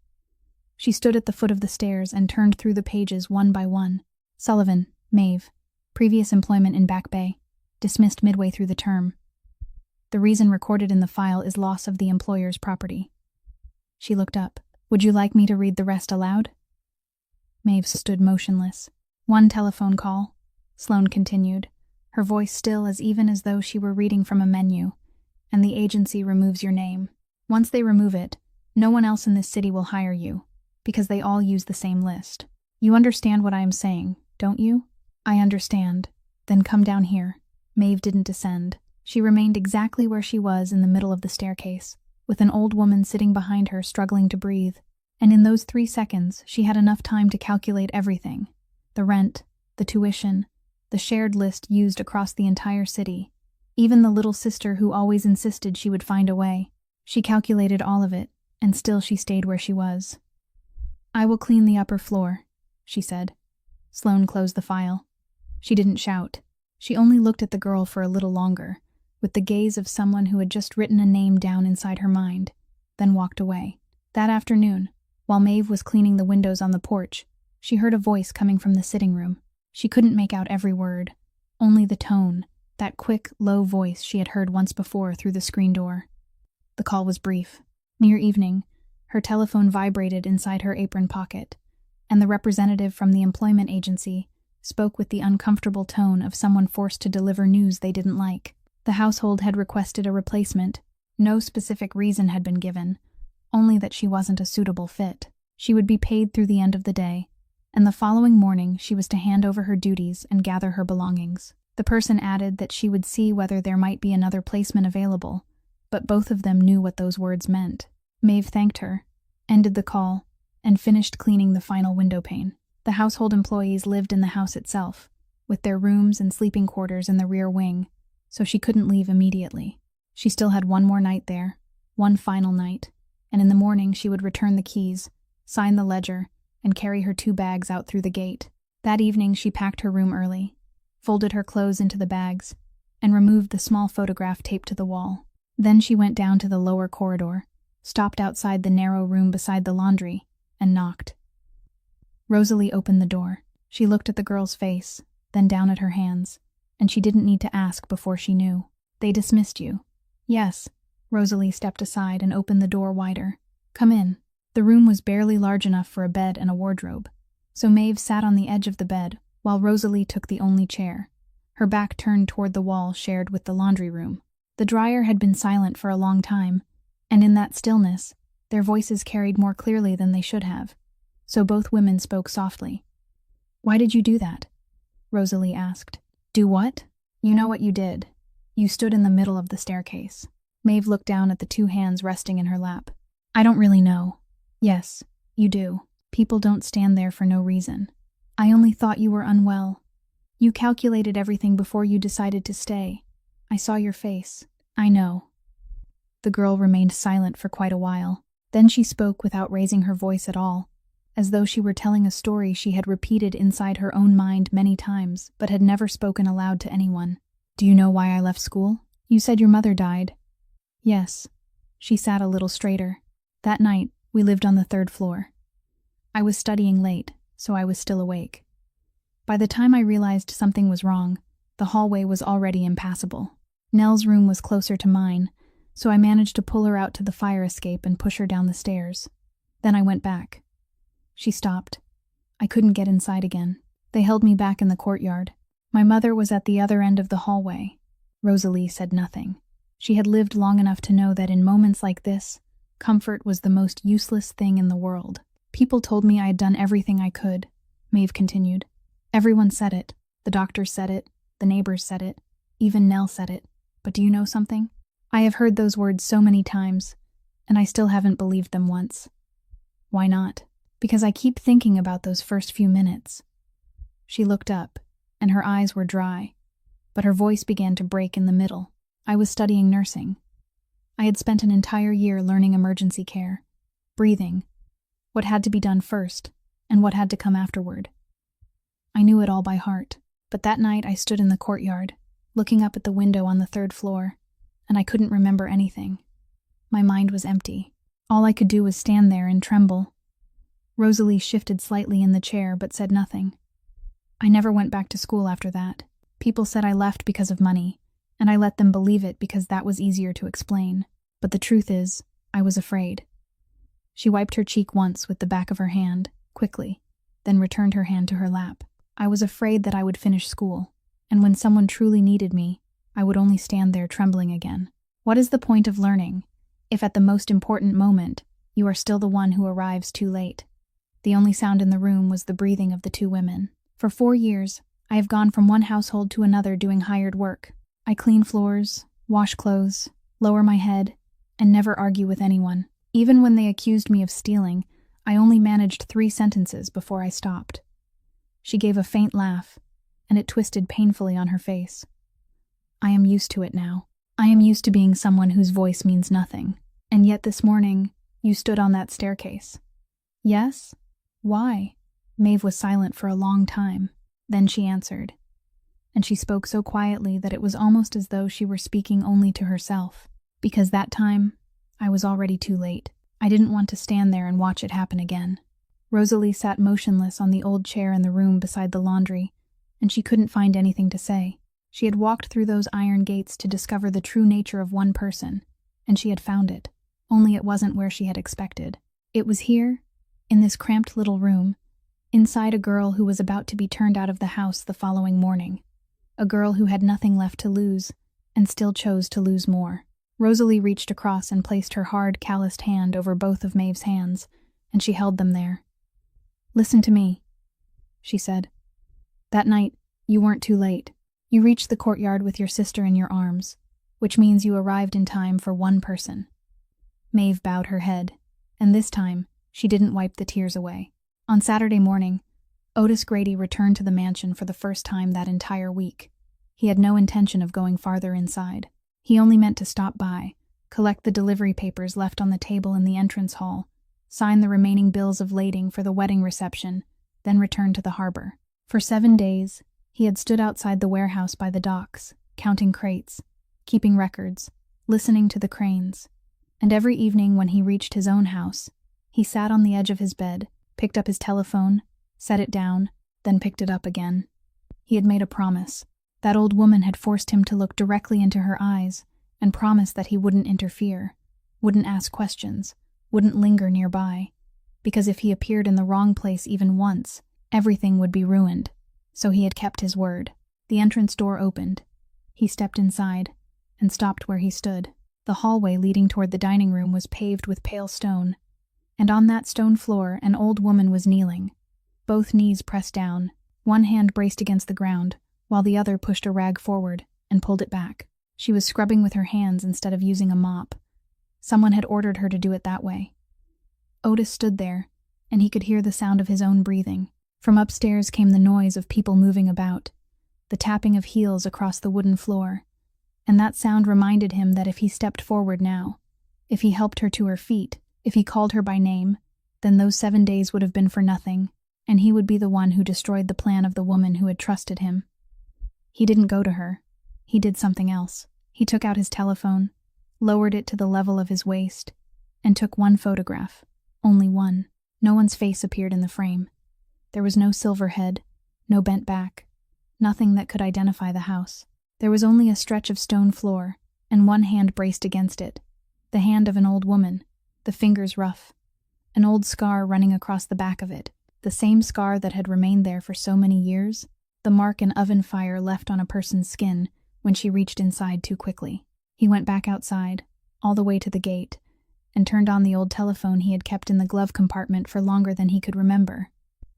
She stood at the foot of the stairs and turned through the pages one by one. Sullivan, Maeve, previous employment in Back Bay, dismissed midway through the term. The reason recorded in the file is loss of the employer's property. She looked up. Would you like me to read the rest aloud? Maeve stood motionless. 1 telephone call, Sloane continued, her voice still as even as though she were reading from a menu, and the agency removes your name. Once they remove it, no one else in this city will hire you, because they all use the same list. You understand what I am saying, don't you? I understand. Then come down here. Maeve didn't descend. She remained exactly where she was in the middle of the staircase, with an old woman sitting behind her struggling to breathe, and in those 3 seconds she had enough time to calculate everything. The rent, the tuition, the shared list used across the entire city, even the little sister who always insisted she would find a way. She calculated all of it, and still she stayed where she was. I will clean the upper floor, she said. Sloane closed the file. She didn't shout. She only looked at the girl for a little longer, with the gaze of someone who had just written a name down inside her mind, then walked away. That afternoon, while Maeve was cleaning the windows on the porch, she heard a voice coming from the sitting room. She couldn't make out every word, only the tone, that quick, low voice she had heard once before through the screen door. The call was brief. Near evening, her telephone vibrated inside her apron pocket, and the representative from the employment agency spoke with the uncomfortable tone of someone forced to deliver news they didn't like. The household had requested a replacement. No specific reason had been given, only that she wasn't a suitable fit. She would be paid through the end of the day, and the following morning she was to hand over her duties and gather her belongings. The person added that she would see whether there might be another placement available, but both of them knew what those words meant. Maeve thanked her, ended the call, and finished cleaning the final window pane. The household employees lived in the house itself, with their rooms and sleeping quarters in the rear wing, so she couldn't leave immediately. She still had one more night there, one final night, and in the morning she would return the keys, sign the ledger, and carry her 2 bags out through the gate. That evening she packed her room early, folded her clothes into the bags, and removed the small photograph taped to the wall. Then she went down to the lower corridor, stopped outside the narrow room beside the laundry, and knocked. Rosalie opened the door. She looked at the girl's face, then down at her hands, and she didn't need to ask before she knew. "They dismissed you." "Yes." Rosalie stepped aside and opened the door wider. "Come in." The room was barely large enough for a bed and a wardrobe, so Maeve sat on the edge of the bed while Rosalie took the only chair, her back turned toward the wall shared with the laundry room. The dryer had been silent for a long time, and in that stillness, their voices carried more clearly than they should have, so both women spoke softly. "Why did you do that?" Rosalie asked. "Do what?" "You know what you did. You stood in the middle of the staircase." Maeve looked down at the 2 hands resting in her lap. "I don't really know." "Yes, you do. People don't stand there for no reason. I only thought you were unwell. You calculated everything before you decided to stay. I saw your face. I know." The girl remained silent for quite a while. Then she spoke without raising her voice at all, as though she were telling a story she had repeated inside her own mind many times, but had never spoken aloud to anyone. "Do you know why I left school? You said your mother died." "Yes." She sat a little straighter. "That night, we lived on the 3rd floor. I was studying late, so I was still awake. By the time I realized something was wrong, the hallway was already impassable. Nell's room was closer to mine, so I managed to pull her out to the fire escape and push her down the stairs. Then I went back." She stopped. "I couldn't get inside again. They held me back in the courtyard. My mother was at the other end of the hallway." Rosalie said nothing. She had lived long enough to know that in moments like this, comfort was the most useless thing in the world. "People told me I had done everything I could," Maeve continued. "Everyone said it. The doctors said it. The neighbors said it. Even Nell said it. But do you know something? I have heard those words so many times, and I still haven't believed them once." "Why not?" "Because I keep thinking about those first few minutes." She looked up, and her eyes were dry, but her voice began to break in the middle. "I was studying nursing. I had spent an entire year learning emergency care, breathing, what had to be done first, and what had to come afterward. I knew it all by heart, but that night I stood in the courtyard, looking up at the window on the 3rd floor, and I couldn't remember anything. My mind was empty. All I could do was stand there and tremble." Rosalie shifted slightly in the chair but said nothing. "I never went back to school after that. People said I left because of money, and I let them believe it because that was easier to explain. But the truth is, I was afraid." She wiped her cheek once with the back of her hand, quickly, then returned her hand to her lap. "I was afraid that I would finish school, and when someone truly needed me, I would only stand there trembling again. What is the point of learning, if at the most important moment, you are still the one who arrives too late?" The only sound in the room was the breathing of the 2 women. "For 4 years, I have gone from one household to another doing hired work. I clean floors, wash clothes, lower my head, and never argue with anyone. Even when they accused me of stealing, I only managed 3 sentences before I stopped." She gave a faint laugh, and it twisted painfully on her face. "I am used to it now. I am used to being someone whose voice means nothing. And yet this morning, you stood on that staircase." "Yes? Why?" Maeve was silent for a long time. Then she answered, and she spoke so quietly that it was almost as though she were speaking only to herself. "Because that time, I was already too late. I didn't want to stand there and watch it happen again. Rosalie sat motionless on the old chair in the room beside the laundry, and she couldn't find anything to say. She had walked through those iron gates to discover the true nature of one person, and she had found it, only it wasn't where she had expected. It was here, in this cramped little room, inside a girl who was about to be turned out of the house the following morning. A girl who had nothing left to lose, and still chose to lose more. Rosalie reached across and placed her hard, calloused hand over both of Maeve's hands, and she held them there. "Listen to me," she said. "That night, you weren't too late. You reached the courtyard with your sister in your arms, which means you arrived in time for one person." Maeve bowed her head, and this time, she didn't wipe the tears away. On Saturday morning, Otis Grady returned to the mansion for the first time that entire week. He had no intention of going farther inside. He only meant to stop by, collect the delivery papers left on the table in the entrance hall, sign the remaining bills of lading for the wedding reception, then return to the harbor. For 7 days, he had stood outside the warehouse by the docks, counting crates, keeping records, listening to the cranes. And every evening when he reached his own house, he sat on the edge of his bed, picked up his telephone, set it down, then picked it up again. He had made a promise. That old woman had forced him to look directly into her eyes and promised that he wouldn't interfere, wouldn't ask questions, wouldn't linger nearby, because if he appeared in the wrong place even once, everything would be ruined. So he had kept his word. The entrance door opened. He stepped inside and stopped where he stood. The hallway leading toward the dining room was paved with pale stone, and on that stone floor an old woman was kneeling, both knees pressed down, one hand braced against the ground, while the other pushed a rag forward and pulled it back. She was scrubbing with her hands instead of using a mop. Someone had ordered her to do it that way. Otis stood there, and he could hear the sound of his own breathing. From upstairs came the noise of people moving about, the tapping of heels across the wooden floor, and that sound reminded him that if he stepped forward now, if he helped her to her feet, if he called her by name, then those 7 days would have been for nothing, and he would be the one who destroyed the plan of the woman who had trusted him. He didn't go to her. He did something else. He took out his telephone, lowered it to the level of his waist, and took one photograph. Only one. No one's face appeared in the frame. There was no silver head, no bent back, nothing that could identify the house. There was only a stretch of stone floor, and one hand braced against it. The hand of an old woman, the fingers rough. An old scar running across the back of it, the same scar that had remained there for so many years, the mark an oven fire left on a person's skin when she reached inside too quickly. He went back outside, all the way to the gate, and turned on the old telephone he had kept in the glove compartment for longer than he could remember,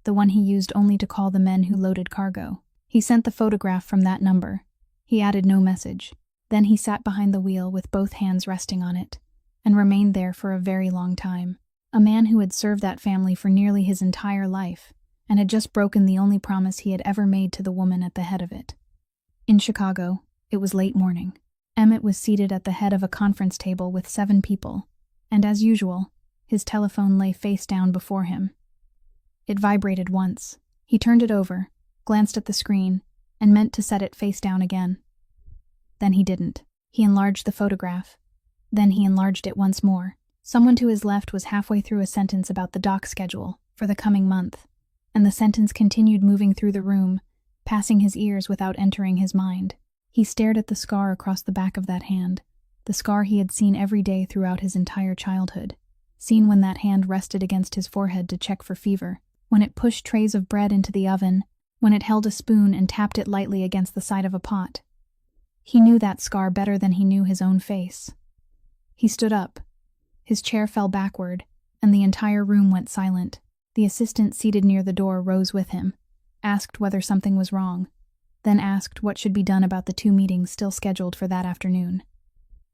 the one he used only to call the men who loaded cargo. He sent the photograph from that number. He added no message. Then he sat behind the wheel with both hands resting on it, and remained there for a very long time. A man who had served that family for nearly his entire life, and had just broken the only promise he had ever made to the woman at the head of it. In Chicago, it was late morning. Emmett was seated at the head of a conference table with 7 people, and as usual, his telephone lay face down before him. It vibrated once. He turned it over, glanced at the screen, and meant to set it face down again. Then he didn't. He enlarged the photograph. Then he enlarged it once more. Someone to his left was halfway through a sentence about the dock schedule for the coming month, and the sentence continued moving through the room, passing his ears without entering his mind. He stared at the scar across the back of that hand, the scar he had seen every day throughout his entire childhood, seen when that hand rested against his forehead to check for fever, when it pushed trays of bread into the oven, when it held a spoon and tapped it lightly against the side of a pot. He knew that scar better than he knew his own face. He stood up. His chair fell backward, and the entire room went silent. The assistant seated near the door rose with him, asked whether something was wrong, then asked what should be done about the 2 meetings still scheduled for that afternoon.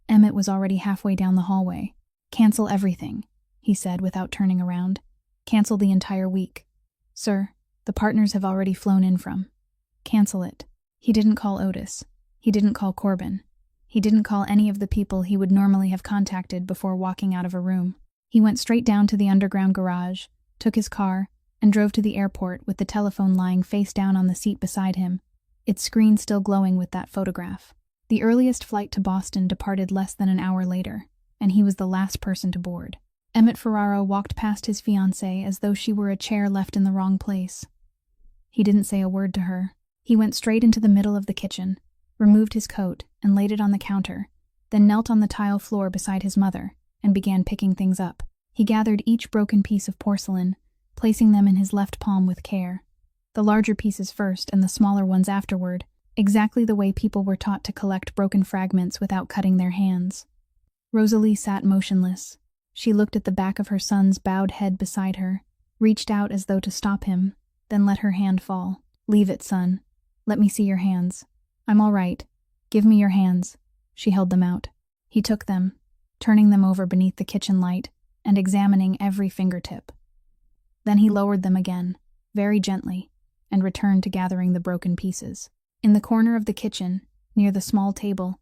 Emmett was already halfway down the hallway. "Cancel everything," he said without turning around. "Cancel the entire week. Sir, the partners have already flown in from. Cancel it." He didn't call Otis. He didn't call Corbin. He didn't call any of the people he would normally have contacted before walking out of a room. He went straight down to the underground garage, took his car, and drove to the airport with the telephone lying face down on the seat beside him, its screen still glowing with that photograph. The earliest flight to Boston departed less than an hour later, and he was the last person to board. Emmett Ferraro walked past his fiancée as though she were a chair left in the wrong place. He didn't say a word to her. He went straight into the middle of the kitchen, removed his coat, and laid it on the counter, then knelt on the tile floor beside his mother, and began picking things up. He gathered each broken piece of porcelain, placing them in his left palm with care. The larger pieces first and the smaller ones afterward, exactly the way people were taught to collect broken fragments without cutting their hands. Rosalie sat motionless. She looked at the back of her son's bowed head beside her, reached out as though to stop him, then let her hand fall. "Leave it, son. Let me see your hands." "I'm all right. Give me your hands." She held them out. He took them, turning them over beneath the kitchen light and examining every fingertip. Then he lowered them again, very gently, and returned to gathering the broken pieces. In the corner of the kitchen, near the small table,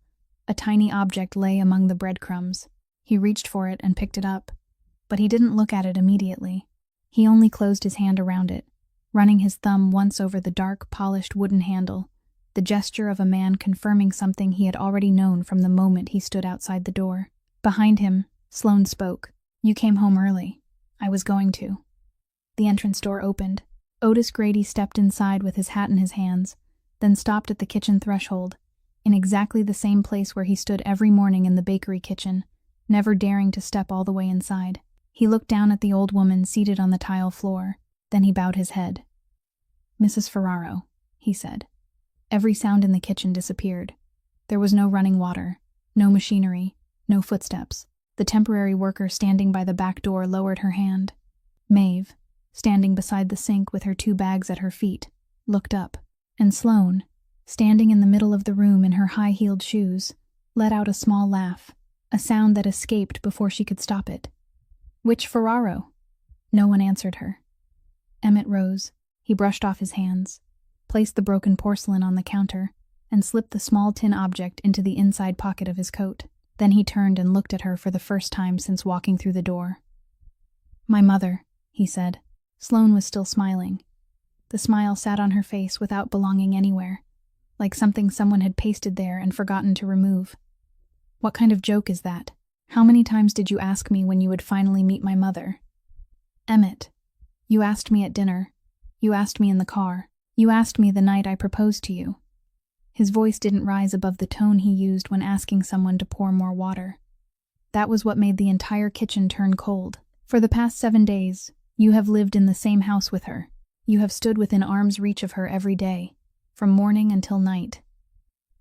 a tiny object lay among the breadcrumbs. He reached for it and picked it up, but he didn't look at it immediately. He only closed his hand around it, running his thumb once over the dark, polished wooden handle, the gesture of a man confirming something he had already known from the moment he stood outside the door. Behind him, Sloane spoke. "You came home early. I was going to." The entrance door opened. Otis Grady stepped inside with his hat in his hands, then stopped at the kitchen threshold, in exactly the same place where he stood every morning in the bakery kitchen, never daring to step all the way inside. He looked down at the old woman seated on the tile floor, then he bowed his head. "Mrs. Ferraro," he said. Every sound in the kitchen disappeared. There was no running water, no machinery, no footsteps. The temporary worker standing by the back door lowered her hand. Maeve, standing beside the sink with her 2 bags at her feet, looked up, and Sloane, standing in the middle of the room in her high-heeled shoes, let out a small laugh, a sound that escaped before she could stop it. "Which Ferraro?" No one answered her. Emmett rose. He brushed off his hands, placed the broken porcelain on the counter, and slipped the small tin object into the inside pocket of his coat. Then he turned and looked at her for the first time since walking through the door. "My mother," he said. Sloane was still smiling. The smile sat on her face without belonging anywhere, like something someone had pasted there and forgotten to remove. "What kind of joke is that? How many times did you ask me when you would finally meet my mother?" "Emmett, you asked me at dinner. You asked me in the car. You asked me the night I proposed to you." His voice didn't rise above the tone he used when asking someone to pour more water. That was what made the entire kitchen turn cold. "For the past 7 days, you have lived in the same house with her. You have stood within arm's reach of her every day, from morning until night."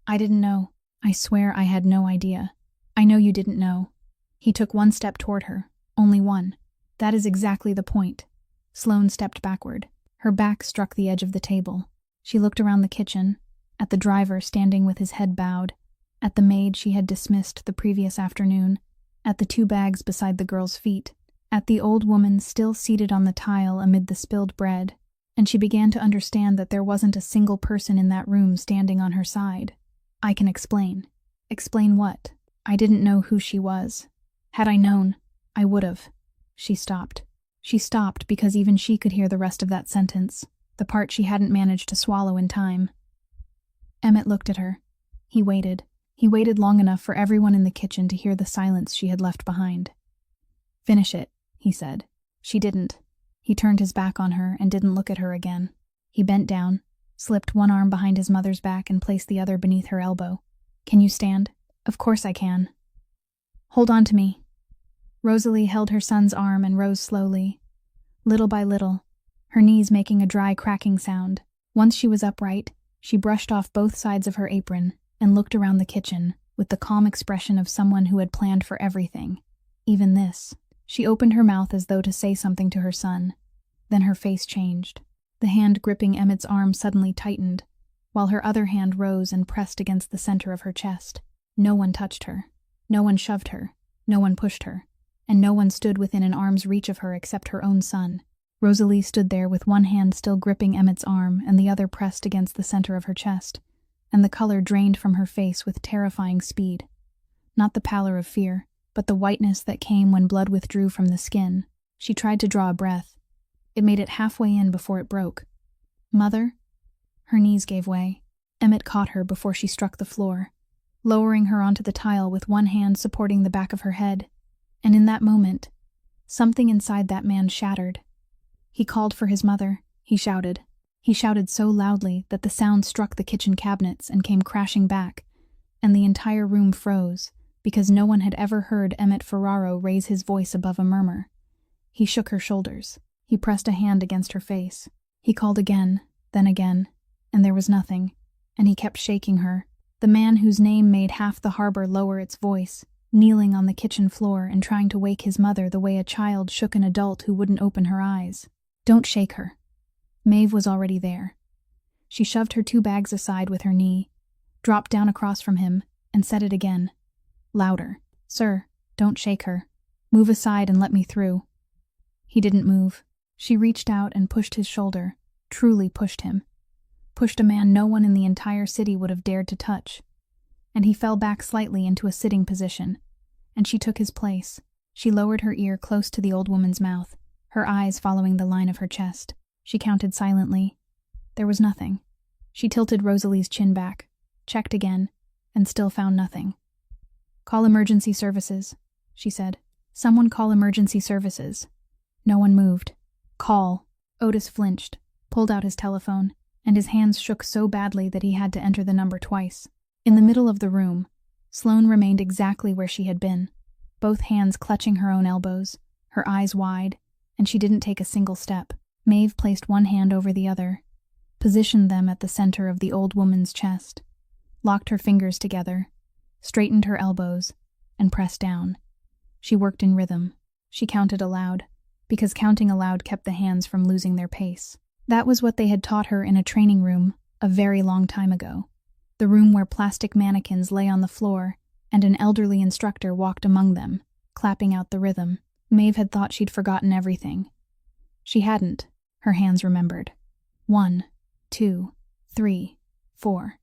"I didn't know. I swear I had no idea." "I know you didn't know." He took 1 step toward her, only one. "That is exactly the point." Sloane stepped backward. Her back struck the edge of the table. She looked around the kitchen, at the driver standing with his head bowed, at the maid she had dismissed the previous afternoon, at the 2 bags beside the girl's feet, at the old woman still seated on the tile amid the spilled bread, and she began to understand that there wasn't a single person in that room standing on her side. "I can explain." "Explain what?" "I didn't know who she was. Had I known, I would've." She stopped. She stopped because even she could hear the rest of that sentence, the part she hadn't managed to swallow in time. Emmett looked at her. He waited. He waited long enough for everyone in the kitchen to hear the silence she had left behind. "Finish it," he said. She didn't. He turned his back on her and didn't look at her again. He bent down, slipped one arm behind his mother's back and placed the other beneath her elbow. "Can you stand?" "Of course I can." "Hold on to me." Rosalie held her son's arm and rose slowly, little by little, her knees making a dry cracking sound. Once she was upright, she brushed off both sides of her apron and looked around the kitchen with the calm expression of someone who had planned for everything, even this. She opened her mouth as though to say something to her son. Then her face changed. The hand gripping Emmett's arm suddenly tightened, while her other hand rose and pressed against the center of her chest. No one touched her. No one shoved her. No one pushed her. And no one stood within an arm's reach of her except her own son. Rosalie stood there with one hand still gripping Emmett's arm and the other pressed against the center of her chest, and the color drained from her face with terrifying speed. Not the pallor of fear, but the whiteness that came when blood withdrew from the skin. She tried to draw a breath. It made it halfway in before it broke. "Mother?" Her knees gave way. Emmett caught her before she struck the floor, lowering her onto the tile with one hand supporting the back of her head. And in that moment, Something inside that man shattered. He called for his mother. He shouted. He shouted so loudly that the sound struck the kitchen cabinets and came crashing back, and the entire room froze, because no one had ever heard Emmett Ferraro raise his voice above a murmur. He shook her shoulders. He pressed a hand against her face. He called again, then again, and there was nothing, and he kept shaking her. The man whose name made half the harbor lower its voice, kneeling on the kitchen floor and trying to wake his mother the way a child shook an adult who wouldn't open her eyes. Don't shake her. Maeve was already there. She shoved her 2 bags aside with her knee, dropped down across from him, and said it again. Louder. Sir, don't shake her. Move aside and let me through. He didn't move. She reached out and pushed his shoulder, truly pushed him. Pushed a man no one in the entire city would have dared to touch. And he fell back slightly into a sitting position, and she took his place. She lowered her ear close to the old woman's mouth, her eyes following the line of her chest. She counted silently. There was nothing. She tilted Rosalie's chin back, checked again, and still found nothing. Call emergency services, she said. Someone call emergency services. No one moved. Call. Otis flinched, pulled out his telephone, and his hands shook so badly that he had to enter the number twice. In the middle of the room, Sloane remained exactly where she had been, both hands clutching her own elbows, her eyes wide, and she didn't take a single step. Maeve placed one hand over the other, positioned them at the center of the old woman's chest, locked her fingers together, straightened her elbows, and pressed down. She worked in rhythm. She counted aloud, because counting aloud kept the hands from losing their pace. That was what they had taught her in a training room a very long time ago. The room where plastic mannequins lay on the floor and an elderly instructor walked among them, clapping out the rhythm. Maeve had thought she'd forgotten everything. She hadn't. Her hands remembered. 1, 2, 3, 4.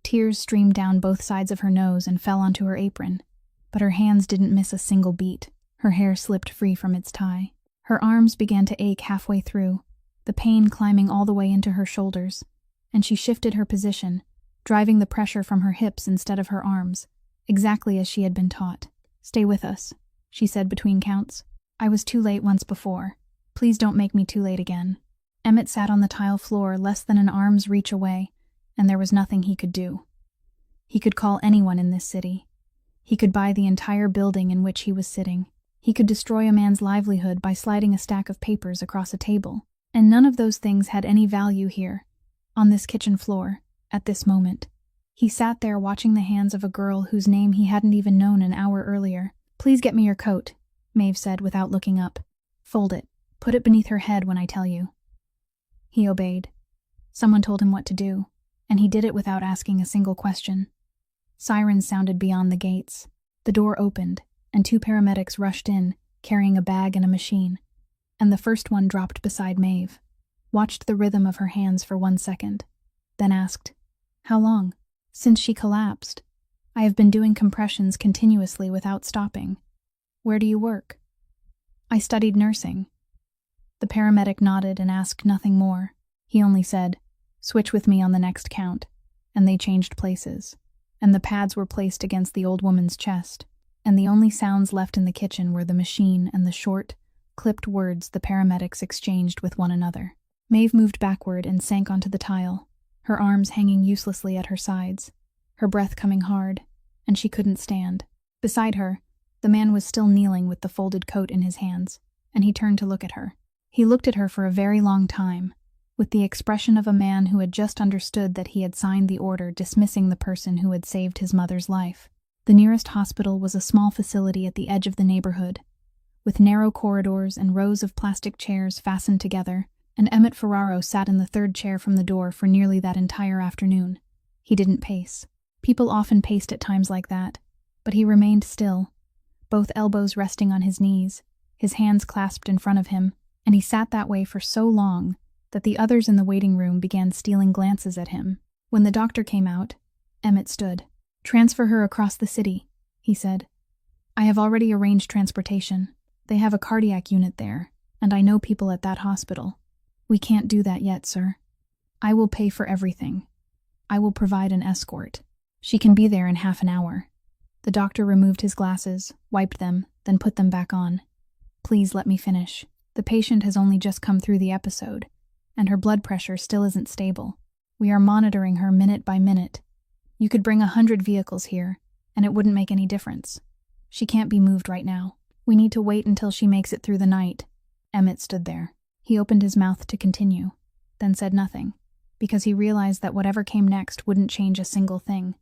Tears streamed down both sides of her nose and fell onto her apron, but her hands didn't miss a single beat. Her hair slipped free from its tie. Her arms began to ache halfway through, the pain climbing all the way into her shoulders, and she shifted her position, driving the pressure from her hips instead of her arms, exactly as she had been taught. Stay with us, she said between counts. I was too late once before. Please don't make me too late again. Emmett sat on the tile floor less than an arm's reach away, and there was nothing he could do. He could call anyone in this city. He could buy the entire building in which he was sitting. He could destroy a man's livelihood by sliding a stack of papers across a table. And none of those things had any value here, on this kitchen floor, at this moment. He sat there watching the hands of a girl whose name he hadn't even known an hour earlier. Please get me your coat, Maeve said without looking up. Fold it. Put it beneath her head when I tell you. He obeyed. Someone told him what to do, and he did it without asking a single question. Sirens sounded beyond the gates. The door opened, and 2 paramedics rushed in, carrying a bag and a machine. And the first one dropped beside Maeve, watched the rhythm of her hands for 1 second, then asked, How long? Since she collapsed. I have been doing compressions continuously without stopping. Where do you work? I studied nursing. The paramedic nodded and asked nothing more. He only said, Switch with me on the next count, and they changed places, and the pads were placed against the old woman's chest, and the only sounds left in the kitchen were the machine and the short, clipped words the paramedics exchanged with one another. Maeve moved backward and sank onto the tile, her arms hanging uselessly at her sides, her breath coming hard, and she couldn't stand. Beside her, the man was still kneeling with the folded coat in his hands, and he turned to look at her. He looked at her for a very long time, with the expression of a man who had just understood that he had signed the order dismissing the person who had saved his mother's life. The nearest hospital was a small facility at the edge of the neighborhood, with narrow corridors and rows of plastic chairs fastened together, and Emmett Ferraro sat in the 3rd chair from the door for nearly that entire afternoon. He didn't pace. People often paced at times like that, but he remained still, both elbows resting on his knees, his hands clasped in front of him, and he sat that way for so long that the others in the waiting room began stealing glances at him. When the doctor came out, Emmett stood. Transfer her across the city, he said. I have already arranged transportation. They have a cardiac unit there, and I know people at that hospital. We can't do that yet, sir. I will pay for everything. I will provide an escort. She can be there in half an hour. The doctor removed his glasses, wiped them, then put them back on. Please let me finish. The patient has only just come through the episode, and her blood pressure still isn't stable. We are monitoring her minute by minute. You could bring 100 vehicles here, and it wouldn't make any difference. She can't be moved right now. We need to wait until she makes it through the night. Emmett stood there. He opened his mouth to continue, then said nothing, because he realized that whatever came next wouldn't change a single thing.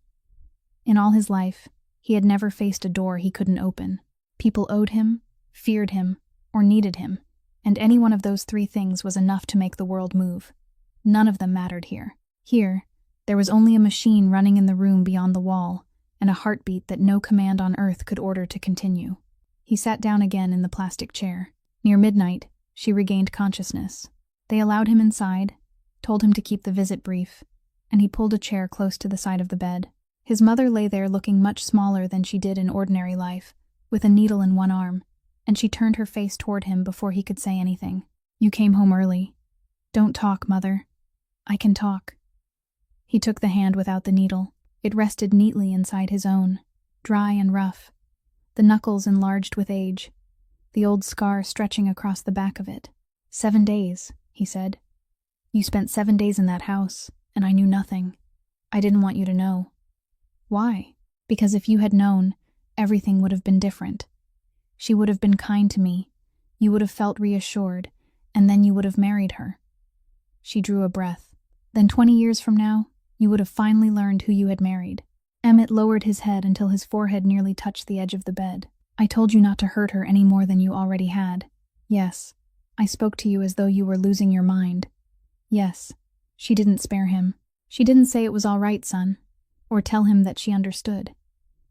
In all his life, he had never faced a door he couldn't open. People owed him, feared him, or needed him, and any one of those three things was enough to make the world move. None of them mattered here. Here, there was only a machine running in the room beyond the wall, and a heartbeat that no command on earth could order to continue. He sat down again in the plastic chair. Near midnight, she regained consciousness. They allowed him inside, told him to keep the visit brief, and he pulled a chair close to the side of the bed. His mother lay there looking much smaller than she did in ordinary life, with a needle in one arm, and she turned her face toward him before he could say anything. You came home early. Don't talk, Mother. I can talk. He took the hand without the needle. It rested neatly inside his own, dry and rough, the knuckles enlarged with age, the old scar stretching across the back of it. 7 days, he said. You spent 7 days in that house, and I knew nothing. I didn't want you to know. Why? Because if you had known, everything would have been different. She would have been kind to me, you would have felt reassured, and then you would have married her. She drew a breath. Then 20 years from now, you would have finally learned who you had married. Emmett lowered his head until his forehead nearly touched the edge of the bed. I told you not to hurt her any more than you already had. Yes, I spoke to you as though you were losing your mind. Yes, she didn't spare him. She didn't say it was all right, son, or tell him that she understood.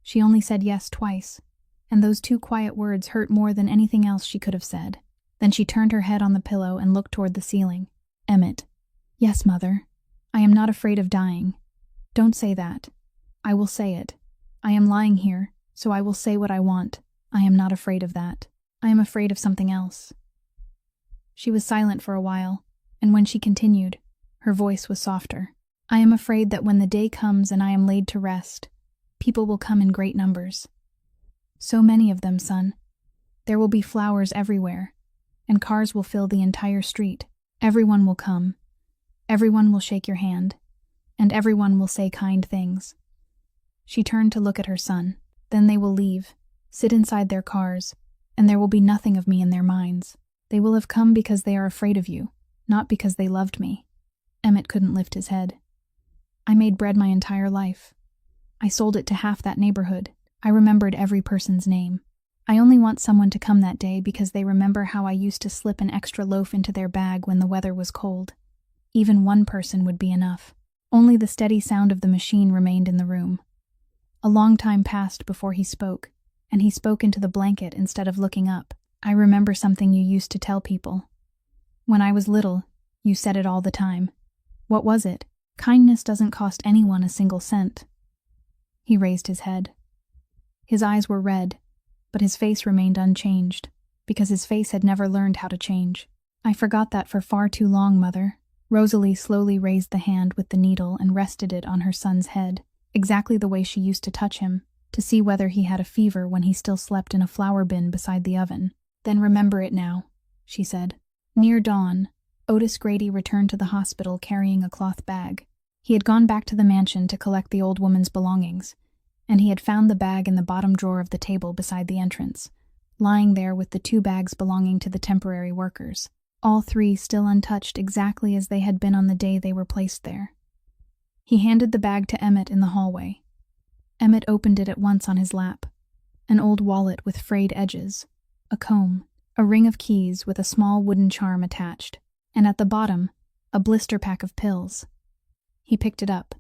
She only said yes twice, and those 2 quiet words hurt more than anything else she could have said. Then she turned her head on the pillow and looked toward the ceiling. Emmett. Yes, Mother. I am not afraid of dying. Don't say that. I will say it. I am lying here, so I will say what I want. I am not afraid of that. I am afraid of something else. She was silent for a while, and when she continued, her voice was softer. I am afraid that when the day comes and I am laid to rest, people will come in great numbers. So many of them, son. There will be flowers everywhere, and cars will fill the entire street. Everyone will come. Everyone will shake your hand, and everyone will say kind things. She turned to look at her son. Then they will leave, sit inside their cars, and there will be nothing of me in their minds. They will have come because they are afraid of you, not because they loved me. Emmett couldn't lift his head. I made bread my entire life. I sold it to half that neighborhood. I remembered every person's name. I only want someone to come that day because they remember how I used to slip an extra loaf into their bag when the weather was cold. Even one person would be enough. Only the steady sound of the machine remained in the room. A long time passed before he spoke, and he spoke into the blanket instead of looking up. I remember something you used to tell people. When I was little, you said it all the time. What was it? Kindness doesn't cost anyone a single cent. He raised his head. His eyes were red, but his face remained unchanged, because his face had never learned how to change. I forgot that for far too long, Mother. Rosalie slowly raised the hand with the needle and rested it on her son's head, exactly the way she used to touch him, to see whether he had a fever when he still slept in a flour bin beside the oven. Then remember it now, she said. Near dawn, Otis Grady returned to the hospital carrying a cloth bag. He had gone back to the mansion to collect the old woman's belongings, and he had found the bag in the bottom drawer of the table beside the entrance, lying there with the 2 bags belonging to the temporary workers, all 3 still untouched exactly as they had been on the day they were placed there. He handed the bag to Emmett in the hallway. Emmett opened it at once on his lap, an old wallet with frayed edges, a comb, a ring of keys with a small wooden charm attached, and at the bottom, a blister pack of pills. He picked it up.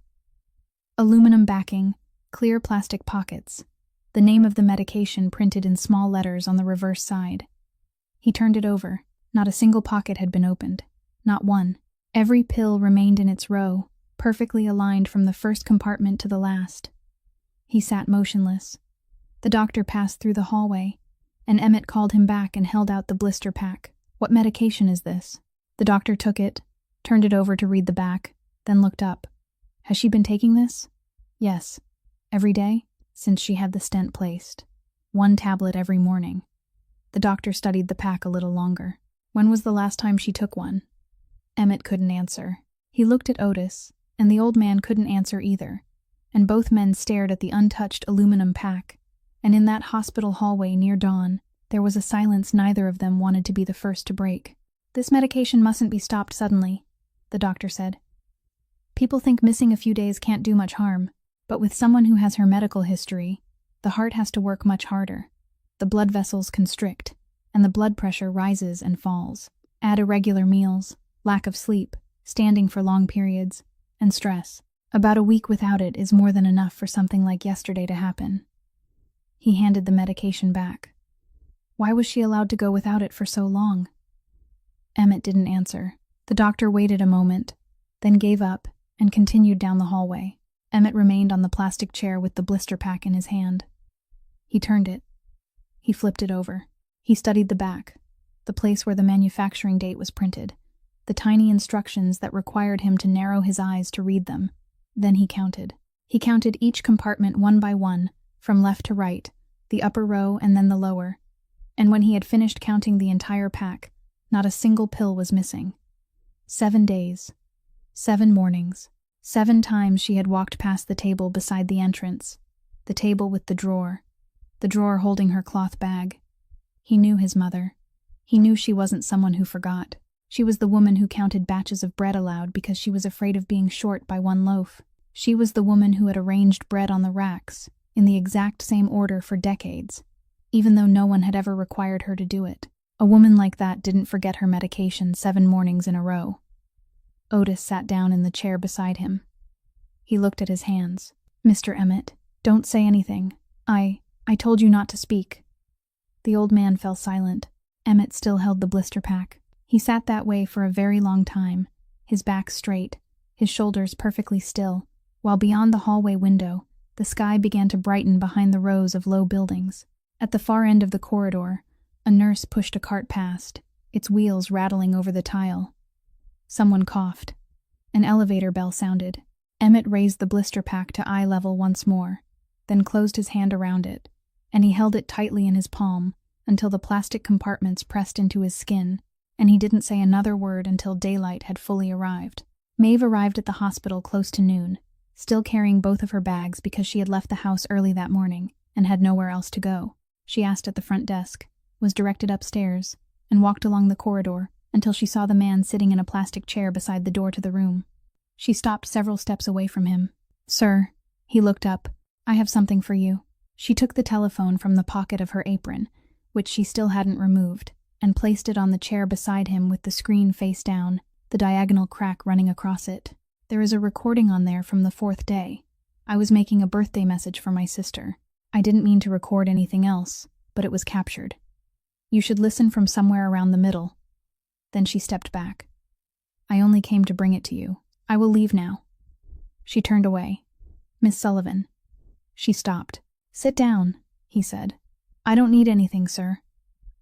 Aluminum backing, clear plastic pockets, the name of the medication printed in small letters on the reverse side. He turned it over. Not a single pocket had been opened. Not one. Every pill remained in its row, perfectly aligned from the first compartment to the last. He sat motionless. The doctor passed through the hallway, and Emmett called him back and held out the blister pack. What medication is this? The doctor took it, turned it over to read the back, then looked up. Has she been taking this? Yes. Every day? Since she had the stent placed. 1 tablet every morning. The doctor studied the pack a little longer. When was the last time she took one? Emmett couldn't answer. He looked at Otis, and the old man couldn't answer either, and both men stared at the untouched aluminum pack, and in that hospital hallway near dawn, there was a silence neither of them wanted to be the first to break. "This medication mustn't be stopped suddenly," the doctor said. "People think missing a few days can't do much harm, but with someone who has her medical history, the heart has to work much harder. The blood vessels constrict, and the blood pressure rises and falls. Add irregular meals, lack of sleep, standing for long periods, and stress. About a week without it is more than enough for something like yesterday to happen." He handed the medication back. Why was she allowed to go without it for so long? Emmett didn't answer. The doctor waited a moment, then gave up and continued down the hallway. Emmett remained on the plastic chair with the blister pack in his hand. He turned it. He flipped it over. He studied the back, the place where the manufacturing date was printed, the tiny instructions that required him to narrow his eyes to read them. Then he counted. He counted each compartment one by one, from left to right, the upper row and then the lower. And when he had finished counting the entire pack, not a single pill was missing. 7 days, 7 mornings, 7 times she had walked past the table beside the entrance, the table with the drawer holding her cloth bag. He knew his mother. He knew she wasn't someone who forgot. She was the woman who counted batches of bread aloud because she was afraid of being short by 1 loaf. She was the woman who had arranged bread on the racks, in the exact same order for decades, even though no one had ever required her to do it. A woman like that didn't forget her medication 7 mornings in a row. Otis sat down in the chair beside him. He looked at his hands. "Mr. Emmett, don't say anything. I told you not to speak." The old man fell silent. Emmett still held the blister pack. He sat that way for a very long time, his back straight, his shoulders perfectly still, while beyond the hallway window, the sky began to brighten behind the rows of low buildings. At the far end of the corridor, a nurse pushed a cart past, its wheels rattling over the tile. Someone coughed. An elevator bell sounded. Emmett raised the blister pack to eye level once more, then closed his hand around it, and he held it tightly in his palm until the plastic compartments pressed into his skin, and he didn't say another word until daylight had fully arrived. Maeve arrived at the hospital close to noon, still carrying both of her bags because she had left the house early that morning and had nowhere else to go. She asked at the front desk, was directed upstairs, and walked along the corridor until she saw the man sitting in a plastic chair beside the door to the room. She stopped several steps away from him. "Sir," he looked up, "I have something for you." She took the telephone from the pocket of her apron, which she still hadn't removed, and placed it on the chair beside him with the screen face down, the diagonal crack running across it. "There is a recording on there from the 4th day. I was making a birthday message for my sister. I didn't mean to record anything else, but it was captured. You should listen from somewhere around the middle." Then she stepped back. "I only came to bring it to you. I will leave now." She turned away. "Miss Sullivan." She stopped. "Sit down," he said. "I don't need anything, sir."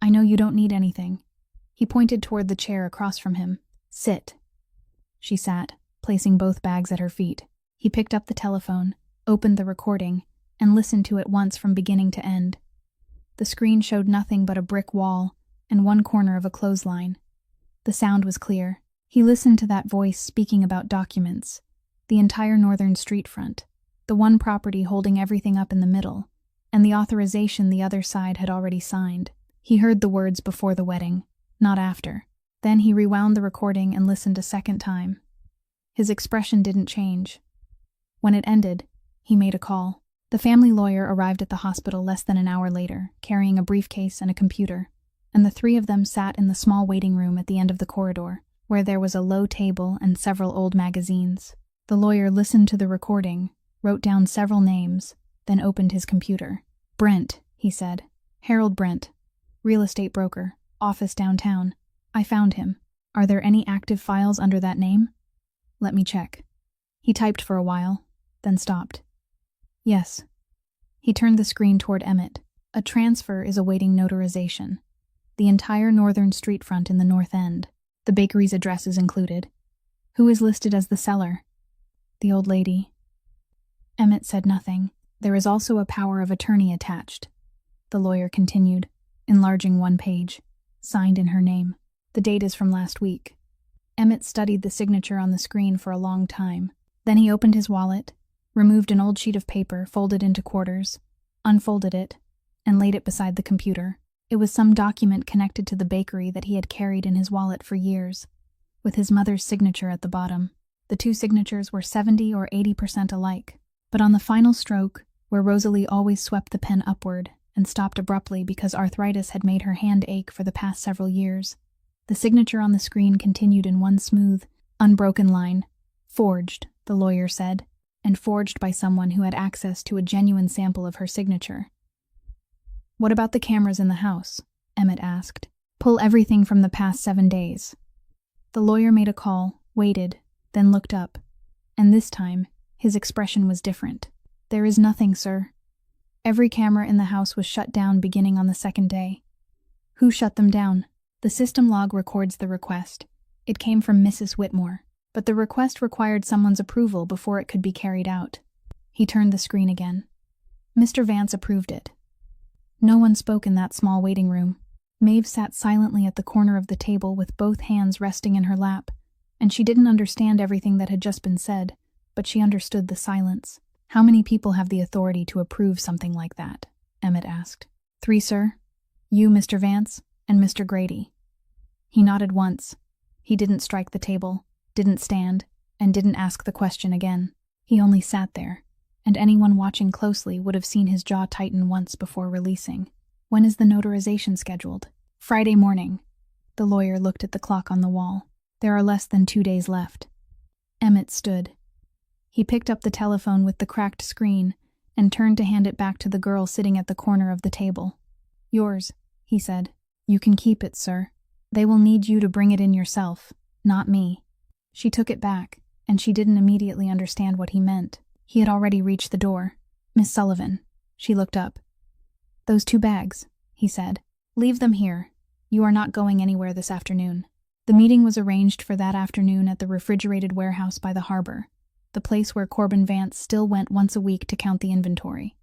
"I know you don't need anything." He pointed toward the chair across from him. "Sit." She sat, placing both bags at her feet. He picked up the telephone, opened the recording, and listened to it once from beginning to end. The screen showed nothing but a brick wall and one corner of a clothesline. The sound was clear. He listened to that voice speaking about documents, the entire northern street front, the one property holding everything up in the middle, and the authorization the other side had already signed. He heard the words before the wedding, not after. Then he rewound the recording and listened a second time. His expression didn't change. When it ended, he made a call. The family lawyer arrived at the hospital less than an hour later, carrying a briefcase and a computer, and the 3 of them sat in the small waiting room at the end of the corridor, where there was a low table and several old magazines. The lawyer listened to the recording, wrote down several names, then opened his computer. "Brent," he said. "Harold Brent. Real estate broker. Office downtown. I found him. Are there any active files under that name? Let me check." He typed for a while, then stopped. "Yes." He turned the screen toward Emmett. "A transfer is awaiting notarization. The entire northern street front in the north end. The bakery's address is included. Who is listed as the seller?" "The old lady." Emmett said nothing. "There is also a power of attorney attached," the lawyer continued. enlarging one page, signed in her name. The date is from last week. Emmett studied the signature on the screen for a long time. Then he opened his wallet, removed an old sheet of paper folded into quarters, unfolded it, and laid it beside the computer. It was some document connected to the bakery that he had carried in his wallet for years, with his mother's signature at the bottom. The two signatures were 70 or 80% alike, but on the final stroke, where Rosalie always swept the pen upward and stopped abruptly because arthritis had made her hand ache for the past several years, the signature on the screen continued in one smooth, unbroken line. Forged, the lawyer said, and forged by someone who had access to a genuine sample of her signature. "What about the cameras in the house?" Emmett asked. "Pull everything from the past 7 days." The lawyer made a call, waited, then looked up, and this time, his expression was different. "There is nothing, sir. Every camera in the house was shut down beginning on the second day." "Who shut them down?" "The system log records the request. It came from Mrs. Whitmore, but the request required someone's approval before it could be carried out." He turned the screen again. "Mr. Vance approved it." No one spoke in that small waiting room. Maeve sat silently at the corner of the table with both hands resting in her lap, and she didn't understand everything that had just been said, but she understood the silence. "How many people have the authority to approve something like that?" Emmett asked. "3, sir. You, Mr. Vance, and Mr. Grady." He nodded once. He didn't strike the table, didn't stand, and didn't ask the question again. He only sat there, and anyone watching closely would have seen his jaw tighten once before releasing. "When is the notarization scheduled?" "Friday morning." The lawyer looked at the clock on the wall. "There are less than 2 days left." Emmett stood. He picked up the telephone with the cracked screen and turned to hand it back to the girl sitting at the corner of the table. "Yours," he said. "You can keep it, sir. They will need you to bring it in yourself, not me." She took it back, and she didn't immediately understand what he meant. He had already reached the door. "Miss Sullivan." She looked up. "Those 2 bags," he said. "Leave them here. You are not going anywhere this afternoon." The meeting was arranged for that afternoon at the refrigerated warehouse by the harbor, the place where Corbin Vance still went once a week to count the inventory.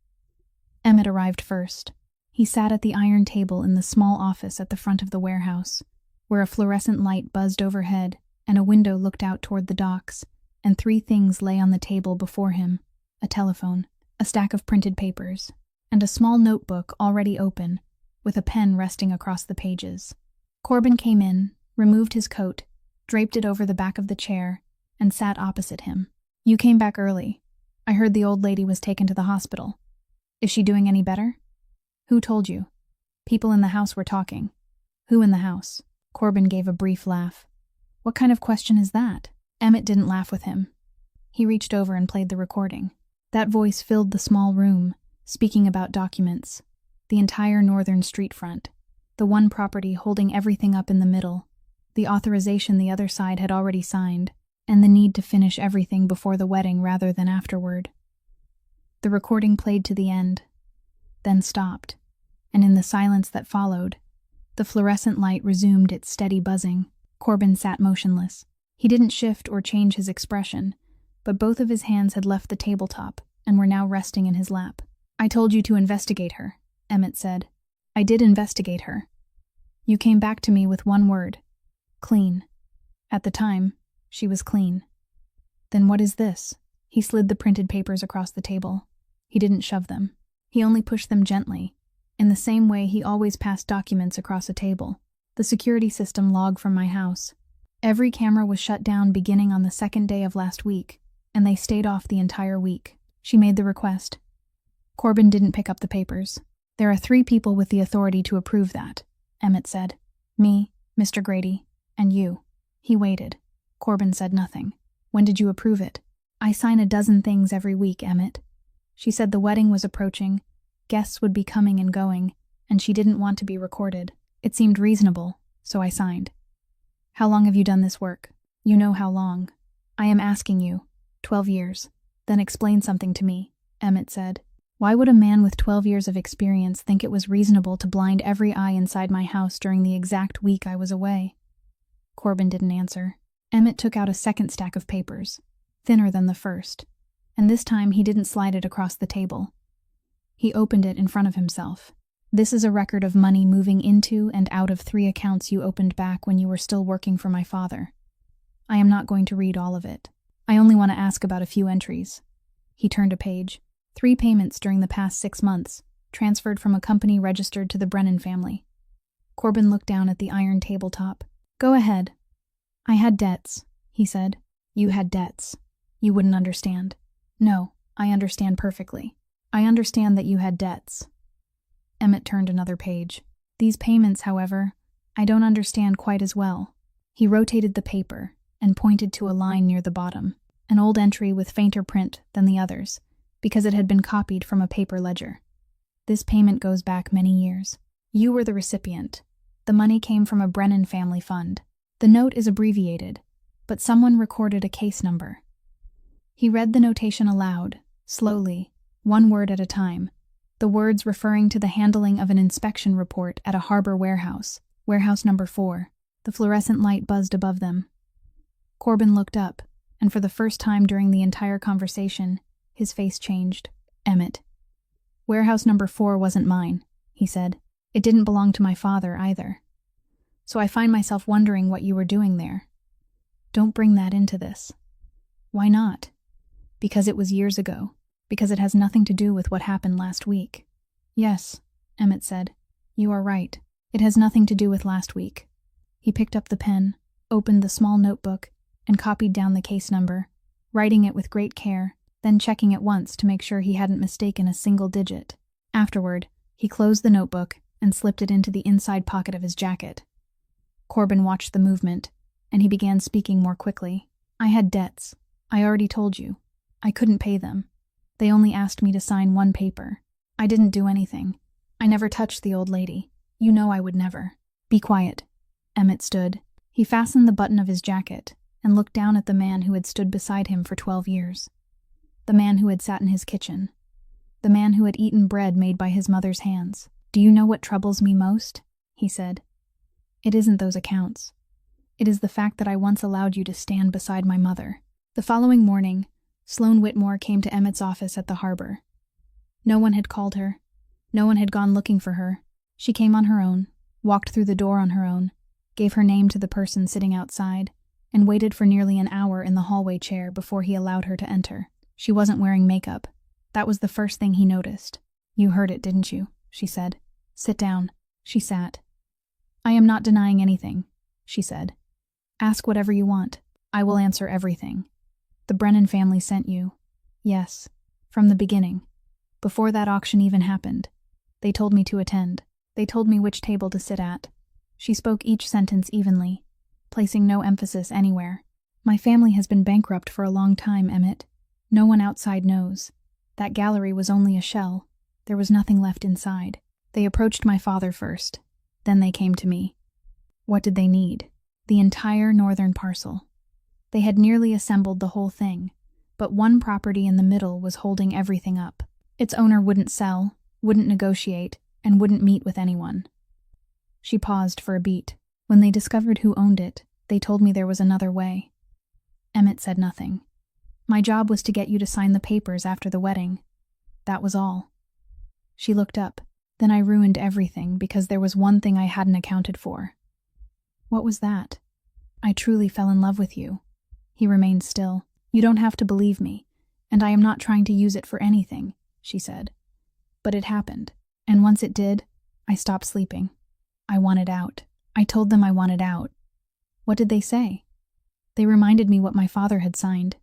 Emmett arrived first. He sat at the iron table in the small office at the front of the warehouse, where a fluorescent light buzzed overhead and a window looked out toward the docks, and 3 things lay on the table before him: a telephone, a stack of printed papers, and a small notebook already open, with a pen resting across the pages. Corbin came in, removed his coat, draped it over the back of the chair, and sat opposite him. "You came back early. I heard the old lady was taken to the hospital. Is she doing any better?" "Who told you?" "People in the house were talking." "Who in the house?" Corbin gave a brief laugh. "What kind of question is that?" Emmett didn't laugh with him. He reached over and played the recording. That voice filled the small room, speaking about documents, the entire northern street front, the one property holding everything up in the middle, the authorization the other side had already signed, and the need to finish everything before the wedding rather than afterward. The recording played to the end, then stopped, and in the silence that followed, the fluorescent light resumed its steady buzzing. Corbin sat motionless. He didn't shift or change his expression, but both of his hands had left the tabletop and were now resting in his lap. "I told you to investigate her," Emmett said. "I did investigate her. You came back to me with one word: clean. At the time, she was clean." "Then what is this?" He slid the printed papers across the table. He didn't shove them. He only pushed them gently, in the same way he always passed documents across a table. "The security system log from my house. Every camera was shut down beginning on the second day of last week, and they stayed off the entire week." She made the request. Corbin didn't pick up the papers. "There are 3 people with the authority to approve that," Emmett said. "Me, Mr. Grady, and you." He waited. Corbin said nothing. "When did you approve it?" "I sign a dozen things every week, Emmett. She said the wedding was approaching, guests would be coming and going, and she didn't want to be recorded. It seemed reasonable, so I signed." "How long have you done this work?" "You know how long. I am asking you. 12 years. "Then explain something to me," Emmett said. "Why would a man with 12 years of experience think it was reasonable to blind every eye inside my house during the exact week I was away?" Corbin didn't answer. Emmett took out a second stack of papers, thinner than the first, and this time he didn't slide it across the table. He opened it in front of himself. This is a record of money moving into and out of 3 accounts you opened back when you were still working for my father. I am not going to read all of it. I only want to ask about a few entries." He turned a page. 3 payments during the past 6 months, transferred from a company registered to the Brennan family. Corbin looked down at the iron tabletop. "Go ahead." "I had debts," he said. "You had debts. You wouldn't understand." "No, I understand perfectly. I understand that you had debts." Emmett turned another page. "These payments, however, I don't understand quite as well." He rotated the paper and pointed to a line near the bottom, an old entry with fainter print than the others, because it had been copied from a paper ledger. "This payment goes back many years. You were the recipient. The money came from a Brennan family fund. The note is abbreviated, but someone recorded a case number." He read the notation aloud, slowly, one word at a time, the words referring to the handling of an inspection report at a harbor warehouse, warehouse number 4. The fluorescent light buzzed above them. Corbin looked up, and for the first time during the entire conversation, his face changed. "Emmett, warehouse number 4 wasn't mine," he said. "It didn't belong to my father either. So I find myself wondering what you were doing there." "Don't bring that into this." "Why not?" "Because it was years ago. Because it has nothing to do with what happened last week." "Yes," Emmett said. "You are right. It has nothing to do with last week." He picked up the pen, opened the small notebook, and copied down the case number, writing it with great care, then checking it once to make sure he hadn't mistaken a single digit. Afterward, he closed the notebook and slipped it into the inside pocket of his jacket. Corbin watched the movement, and he began speaking more quickly. "I had debts. I already told you. I couldn't pay them. They only asked me to sign 1 paper. I didn't do anything. I never touched the old lady. You know I would never." "Be quiet." Emmett stood. He fastened the button of his jacket and looked down at the man who had stood beside him for 12 years. The man who had sat in his kitchen. The man who had eaten bread made by his mother's hands. "Do you know what troubles me most?" he said. "It isn't those accounts. It is the fact that I once allowed you to stand beside my mother." The following morning, Sloane Whitmore came to Emmett's office at the harbor. No one had called her. No one had gone looking for her. She came on her own, walked through the door on her own, gave her name to the person sitting outside, and waited for nearly an hour in the hallway chair before he allowed her to enter. She wasn't wearing makeup. That was the first thing he noticed. "You heard it, didn't you?" she said. "Sit down." She sat. "I am not denying anything," she said. "Ask whatever you want. I will answer everything. The Brennan family sent you." "Yes, from the beginning. Before that auction even happened. They told me to attend. They told me which table to sit at." She spoke each sentence evenly, placing no emphasis anywhere. "My family has been bankrupt for a long time, Emmett. No one outside knows. That gallery was only a shell. There was nothing left inside. They approached my father first. Then they came to me. What did they need? The entire northern parcel. They had nearly assembled the whole thing, but one property in the middle was holding everything up. Its owner wouldn't sell, wouldn't negotiate, and wouldn't meet with anyone." She paused for a beat. "When they discovered who owned it, they told me there was another way." Emmett said nothing. "My job was to get you to sign the papers after the wedding. That was all." She looked up. "Then I ruined everything because there was one thing I hadn't accounted for." "What was that?" "I truly fell in love with you." He remained still. "You don't have to believe me, and I am not trying to use it for anything," she said. "But it happened, and once it did, I stopped sleeping. I wanted out. I told them I wanted out." "What did they say?" "They reminded me what my father had signed."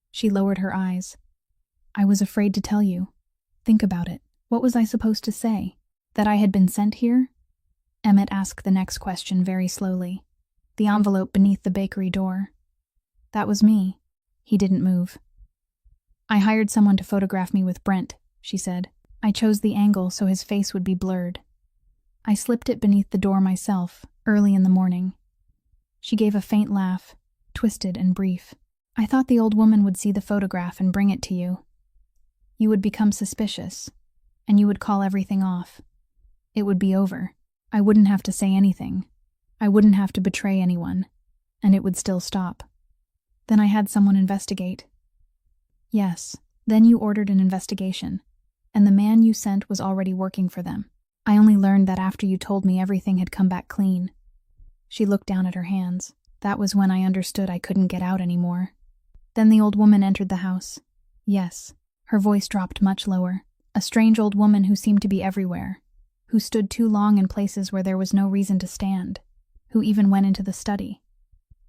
She lowered her eyes. "I was afraid to tell you. Think about it. What was I supposed to say? That I had been sent here?" Emmett asked the next question very slowly. "The envelope beneath the bakery door." "That was me." He didn't move. "I hired someone to photograph me with Brent," she said. "I chose the angle so his face would be blurred. I slipped it beneath the door myself, early in the morning." She gave a faint laugh, twisted and brief. "I thought the old woman would see the photograph and bring it to you. You would become suspicious, and you would call everything off. It would be over. I wouldn't have to say anything. I wouldn't have to betray anyone, and it would still stop. Then I had someone investigate." "Yes, then you ordered an investigation, and the man you sent was already working for them." I only learned that after you told me everything had come back clean." She looked down at her hands. "That was when I understood I couldn't get out anymore." Then the old woman entered the house. Yes, her voice dropped much lower. A strange old woman who seemed to be everywhere, who stood too long in places where there was no reason to stand, who even went into the study.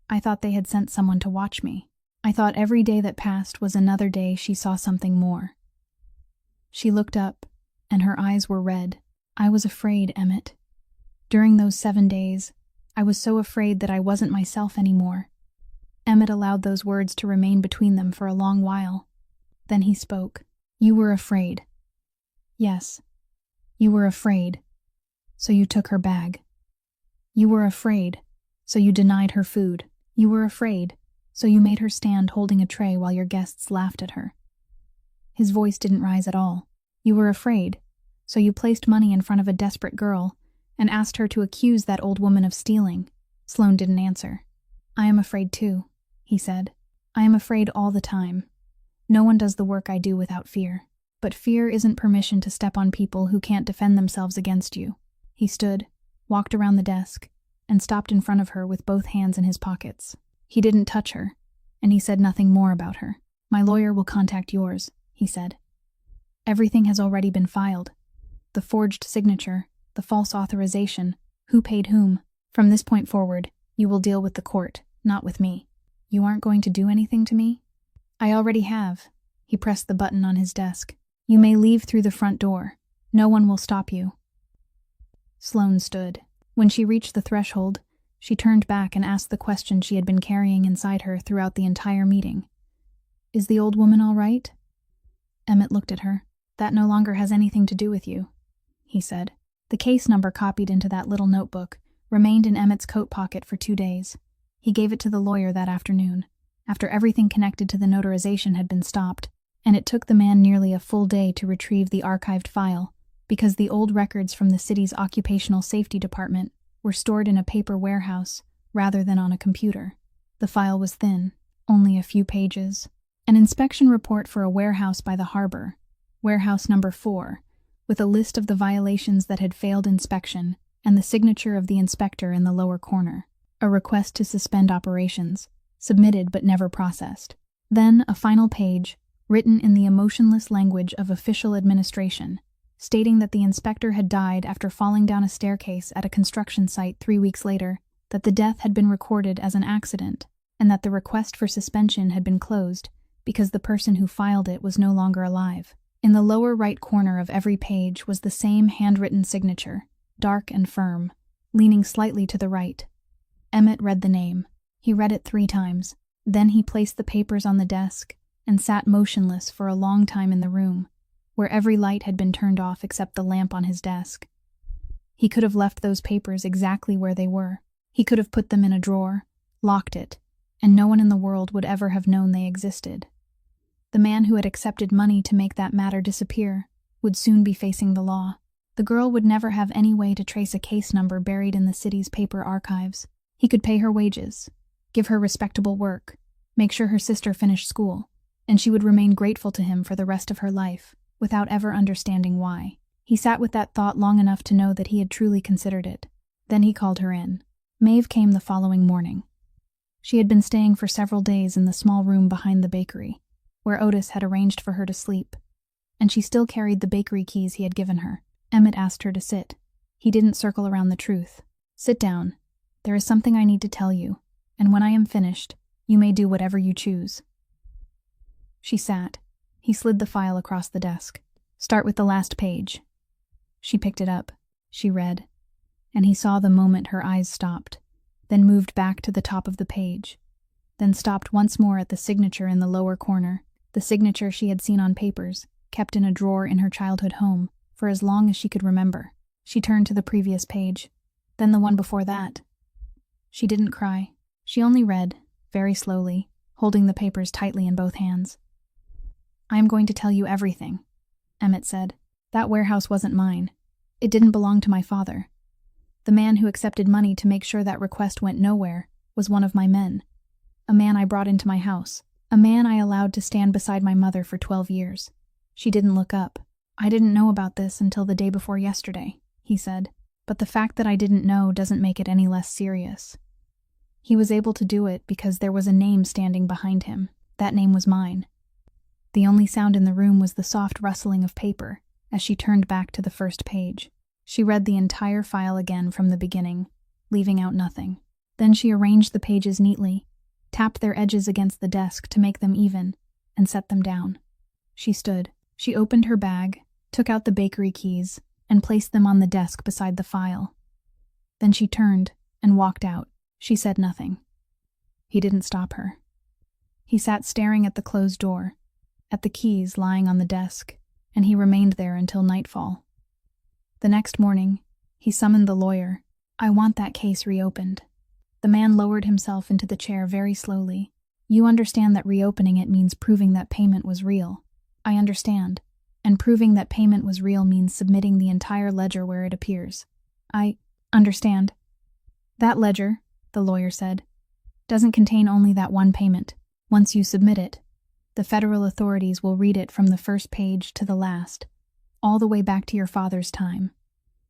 I thought they had sent someone to watch me. I thought every day that passed was another day she saw something more. She looked up, and her eyes were red. "I was afraid, Emmett. During those 7 days, I was so afraid that I wasn't myself anymore." Emmett allowed those words to remain between them for a long while. Then he spoke. "You were afraid." "Yes, you were afraid, so you took her bag. You were afraid, so you denied her food. You were afraid, so you made her stand holding a tray while your guests laughed at her." His voice didn't rise at all. "You were afraid, so you placed money in front of a desperate girl and asked her to accuse that old woman of stealing." Sloane didn't answer. "I am afraid too," he said. "I am afraid all the time. No one does the work I do without fear. But fear isn't permission to step on people who can't defend themselves against you." He stood, walked around the desk, and stopped in front of her with both hands in his pockets. He didn't touch her, and he said nothing more about her. "My lawyer will contact yours," he said. "Everything has already been filed. The forged signature, the false authorization, who paid whom. From this point forward, you will deal with the court, not with me." "You aren't going to do anything to me?" "I already have." He pressed the button on his desk. "You may leave through the front door. No one will stop you." Sloane stood. When she reached the threshold, she turned back and asked the question she had been carrying inside her throughout the entire meeting. "Is the old woman all right?" Emmett looked at her. "That no longer has anything to do with you," he said. The case number copied into that little notebook remained in Emmett's coat pocket for 2 days. He gave it to the lawyer that afternoon, after everything connected to the notarization had been stopped, and it took the man nearly a full day to retrieve the archived file, because the old records from the city's occupational safety department were stored in a paper warehouse rather than on a computer. The file was thin, only a few pages. An inspection report for a warehouse by the harbor, warehouse number 4, with a list of the violations that had failed inspection and the signature of the inspector in the lower corner. A request to suspend operations, submitted but never processed. Then a final page, written in the emotionless language of official administration, stating that the inspector had died after falling down a staircase at a construction site 3 weeks later, that the death had been recorded as an accident, and that the request for suspension had been closed because the person who filed it was no longer alive. In the lower right corner of every page was the same handwritten signature, dark and firm, leaning slightly to the right. Emmett read the name. He read it 3 times. Then he placed the papers on the desk and sat motionless for a long time in the room, where every light had been turned off except the lamp on his desk. He could have left those papers exactly where they were. He could have put them in a drawer, locked it, and no one in the world would ever have known they existed. The man who had accepted money to make that matter disappear would soon be facing the law. The girl would never have any way to trace a case number buried in the city's paper archives. He could pay her wages, give her respectable work, make sure her sister finished school, and she would remain grateful to him for the rest of her life, without ever understanding why. He sat with that thought long enough to know that he had truly considered it. Then he called her in. Maeve came the following morning. She had been staying for several days in the small room behind the bakery, where Otis had arranged for her to sleep, and she still carried the bakery keys he had given her. Emmett asked her to sit. He didn't circle around the truth. "Sit down. There is something I need to tell you, and when I am finished, you may do whatever you choose." She sat. He slid the file across the desk. "Start with the last page." She picked it up. She read, and he saw the moment her eyes stopped, then moved back to the top of the page, then stopped once more at the signature in the lower corner, the signature she had seen on papers, kept in a drawer in her childhood home, for as long as she could remember. She turned to the previous page, then the one before that. She didn't cry. She only read, very slowly, holding the papers tightly in both hands. "I am going to tell you everything," Emmett said. "That warehouse wasn't mine. It didn't belong to my father. The man who accepted money to make sure that request went nowhere was one of my men. A man I brought into my house. A man I allowed to stand beside my mother for 12 years. She didn't look up. I didn't know about this until the day before yesterday. he said, "but the fact that I didn't know doesn't make it any less serious." He was able to do it because there was a name standing behind him. That name was mine. The only sound in the room was the soft rustling of paper as she turned back to the first page. She read the entire file again from the beginning, leaving out nothing. Then she arranged the pages neatly, tapped their edges against the desk to make them even, and set them down. She stood. She opened her bag, took out the bakery keys, and placed them on the desk beside the file. Then she turned and walked out. She said nothing. He didn't stop her. He sat staring at the closed door, at the keys lying on the desk, and he remained there until nightfall. The next morning, he summoned the lawyer. "I want that case reopened." The man lowered himself into the chair very slowly. "You understand that reopening it means proving that payment was real." "I understand. And proving that payment was real means submitting the entire ledger where it appears." "I understand." "That ledger," the lawyer said, "doesn't contain only that one payment. Once you submit it, the federal authorities will read it from the first page to the last, all the way back to your father's time.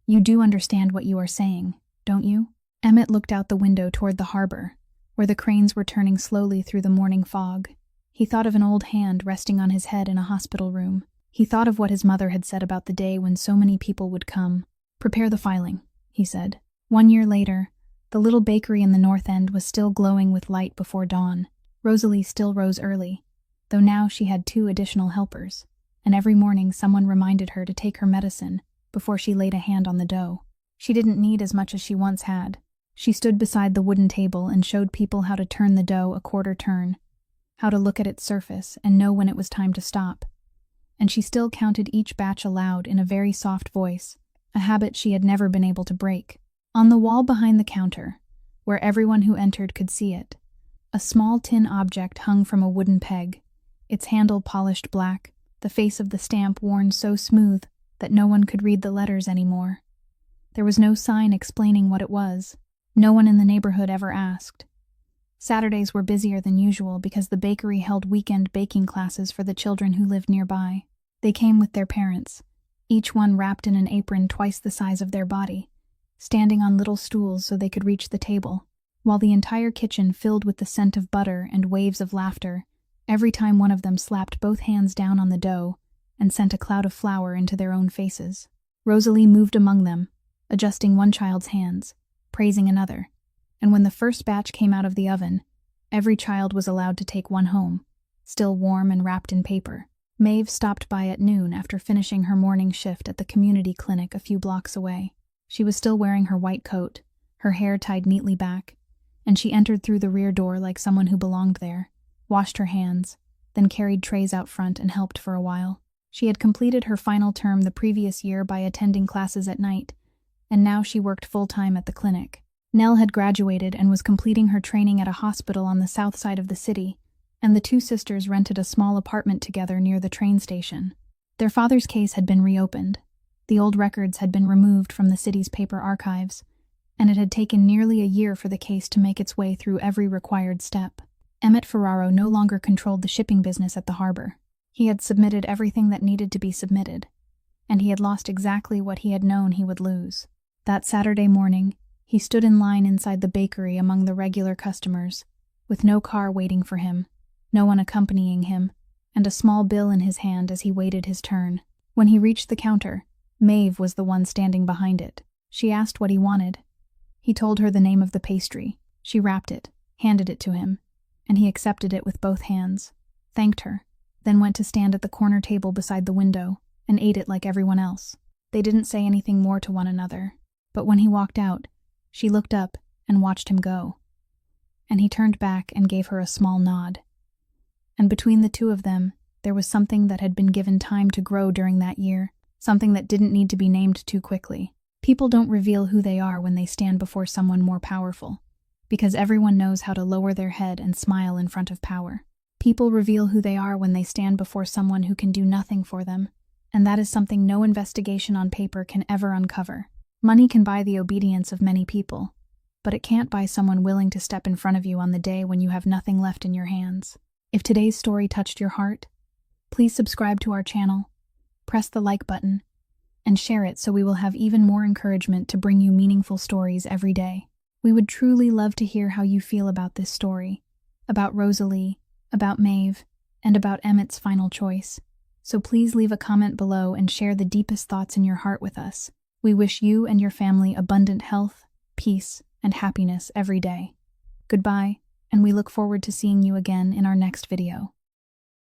You do understand what you are saying, don't you?" Emmett looked out the window toward the harbor, where the cranes were turning slowly through the morning fog. He thought of an old hand resting on his head in a hospital room. He thought of what his mother had said about the day when so many people would come. "Prepare the filing," he said. 1 year later, the little bakery in the North End was still glowing with light before dawn. Rosalie still rose early, though now she had 2 additional helpers, and every morning someone reminded her to take her medicine before she laid a hand on the dough. She didn't need as much as she once had. She stood beside the wooden table and showed people how to turn the dough a quarter turn, how to look at its surface and know when it was time to stop. And she still counted each batch aloud in a very soft voice, a habit she had never been able to break. On the wall behind the counter, where everyone who entered could see it, a small tin object hung from a wooden peg, its handle polished black, the face of the stamp worn so smooth that no one could read the letters anymore. There was no sign explaining what it was. No one in the neighborhood ever asked. Saturdays were busier than usual because the bakery held weekend baking classes for the children who lived nearby. They came with their parents, each one wrapped in an apron twice the size of their body, standing on little stools so they could reach the table, while the entire kitchen filled with the scent of butter and waves of laughter every time one of them slapped both hands down on the dough and sent a cloud of flour into their own faces. Rosalie moved among them, adjusting one child's hands, praising another, and when the first batch came out of the oven, every child was allowed to take one home, still warm and wrapped in paper. Maeve stopped by at noon after finishing her morning shift at the community clinic a few blocks away. She was still wearing her white coat, her hair tied neatly back, and she entered through the rear door like someone who belonged there, washed her hands, then carried trays out front and helped for a while. She had completed her final term the previous year by attending classes at night, and now she worked full-time at the clinic. Nell had graduated and was completing her training at a hospital on the south side of the city, and the 2 sisters rented a small apartment together near the train station. Their father's case had been reopened. The old records had been removed from the city's paper archives, and it had taken nearly a year for the case to make its way through every required step. Emmett Ferraro no longer controlled the shipping business at the harbor. He had submitted everything that needed to be submitted, and he had lost exactly what he had known he would lose. That Saturday morning, he stood in line inside the bakery among the regular customers, with no car waiting for him, no one accompanying him, and a small bill in his hand as he waited his turn. When he reached the counter, Maeve was the one standing behind it. She asked what he wanted. He told her the name of the pastry. She wrapped it, handed it to him, and he accepted it with both hands, thanked her, then went to stand at the corner table beside the window and ate it like everyone else. They didn't say anything more to one another, but when he walked out, she looked up and watched him go. And he turned back and gave her a small nod. And between the 2 of them, there was something that had been given time to grow during that year, something that didn't need to be named too quickly. People don't reveal who they are when they stand before someone more powerful, because everyone knows how to lower their head and smile in front of power. People reveal who they are when they stand before someone who can do nothing for them, and that is something no investigation on paper can ever uncover. Money can buy the obedience of many people, but it can't buy someone willing to step in front of you on the day when you have nothing left in your hands. If today's story touched your heart, please subscribe to our channel, press the like button, and share it so we will have even more encouragement to bring you meaningful stories every day. We would truly love to hear how you feel about this story, about Rosalie, about Maeve, and about Emmett's final choice. So please leave a comment below and share the deepest thoughts in your heart with us. We wish you and your family abundant health, peace, and happiness every day. Goodbye, and we look forward to seeing you again in our next video.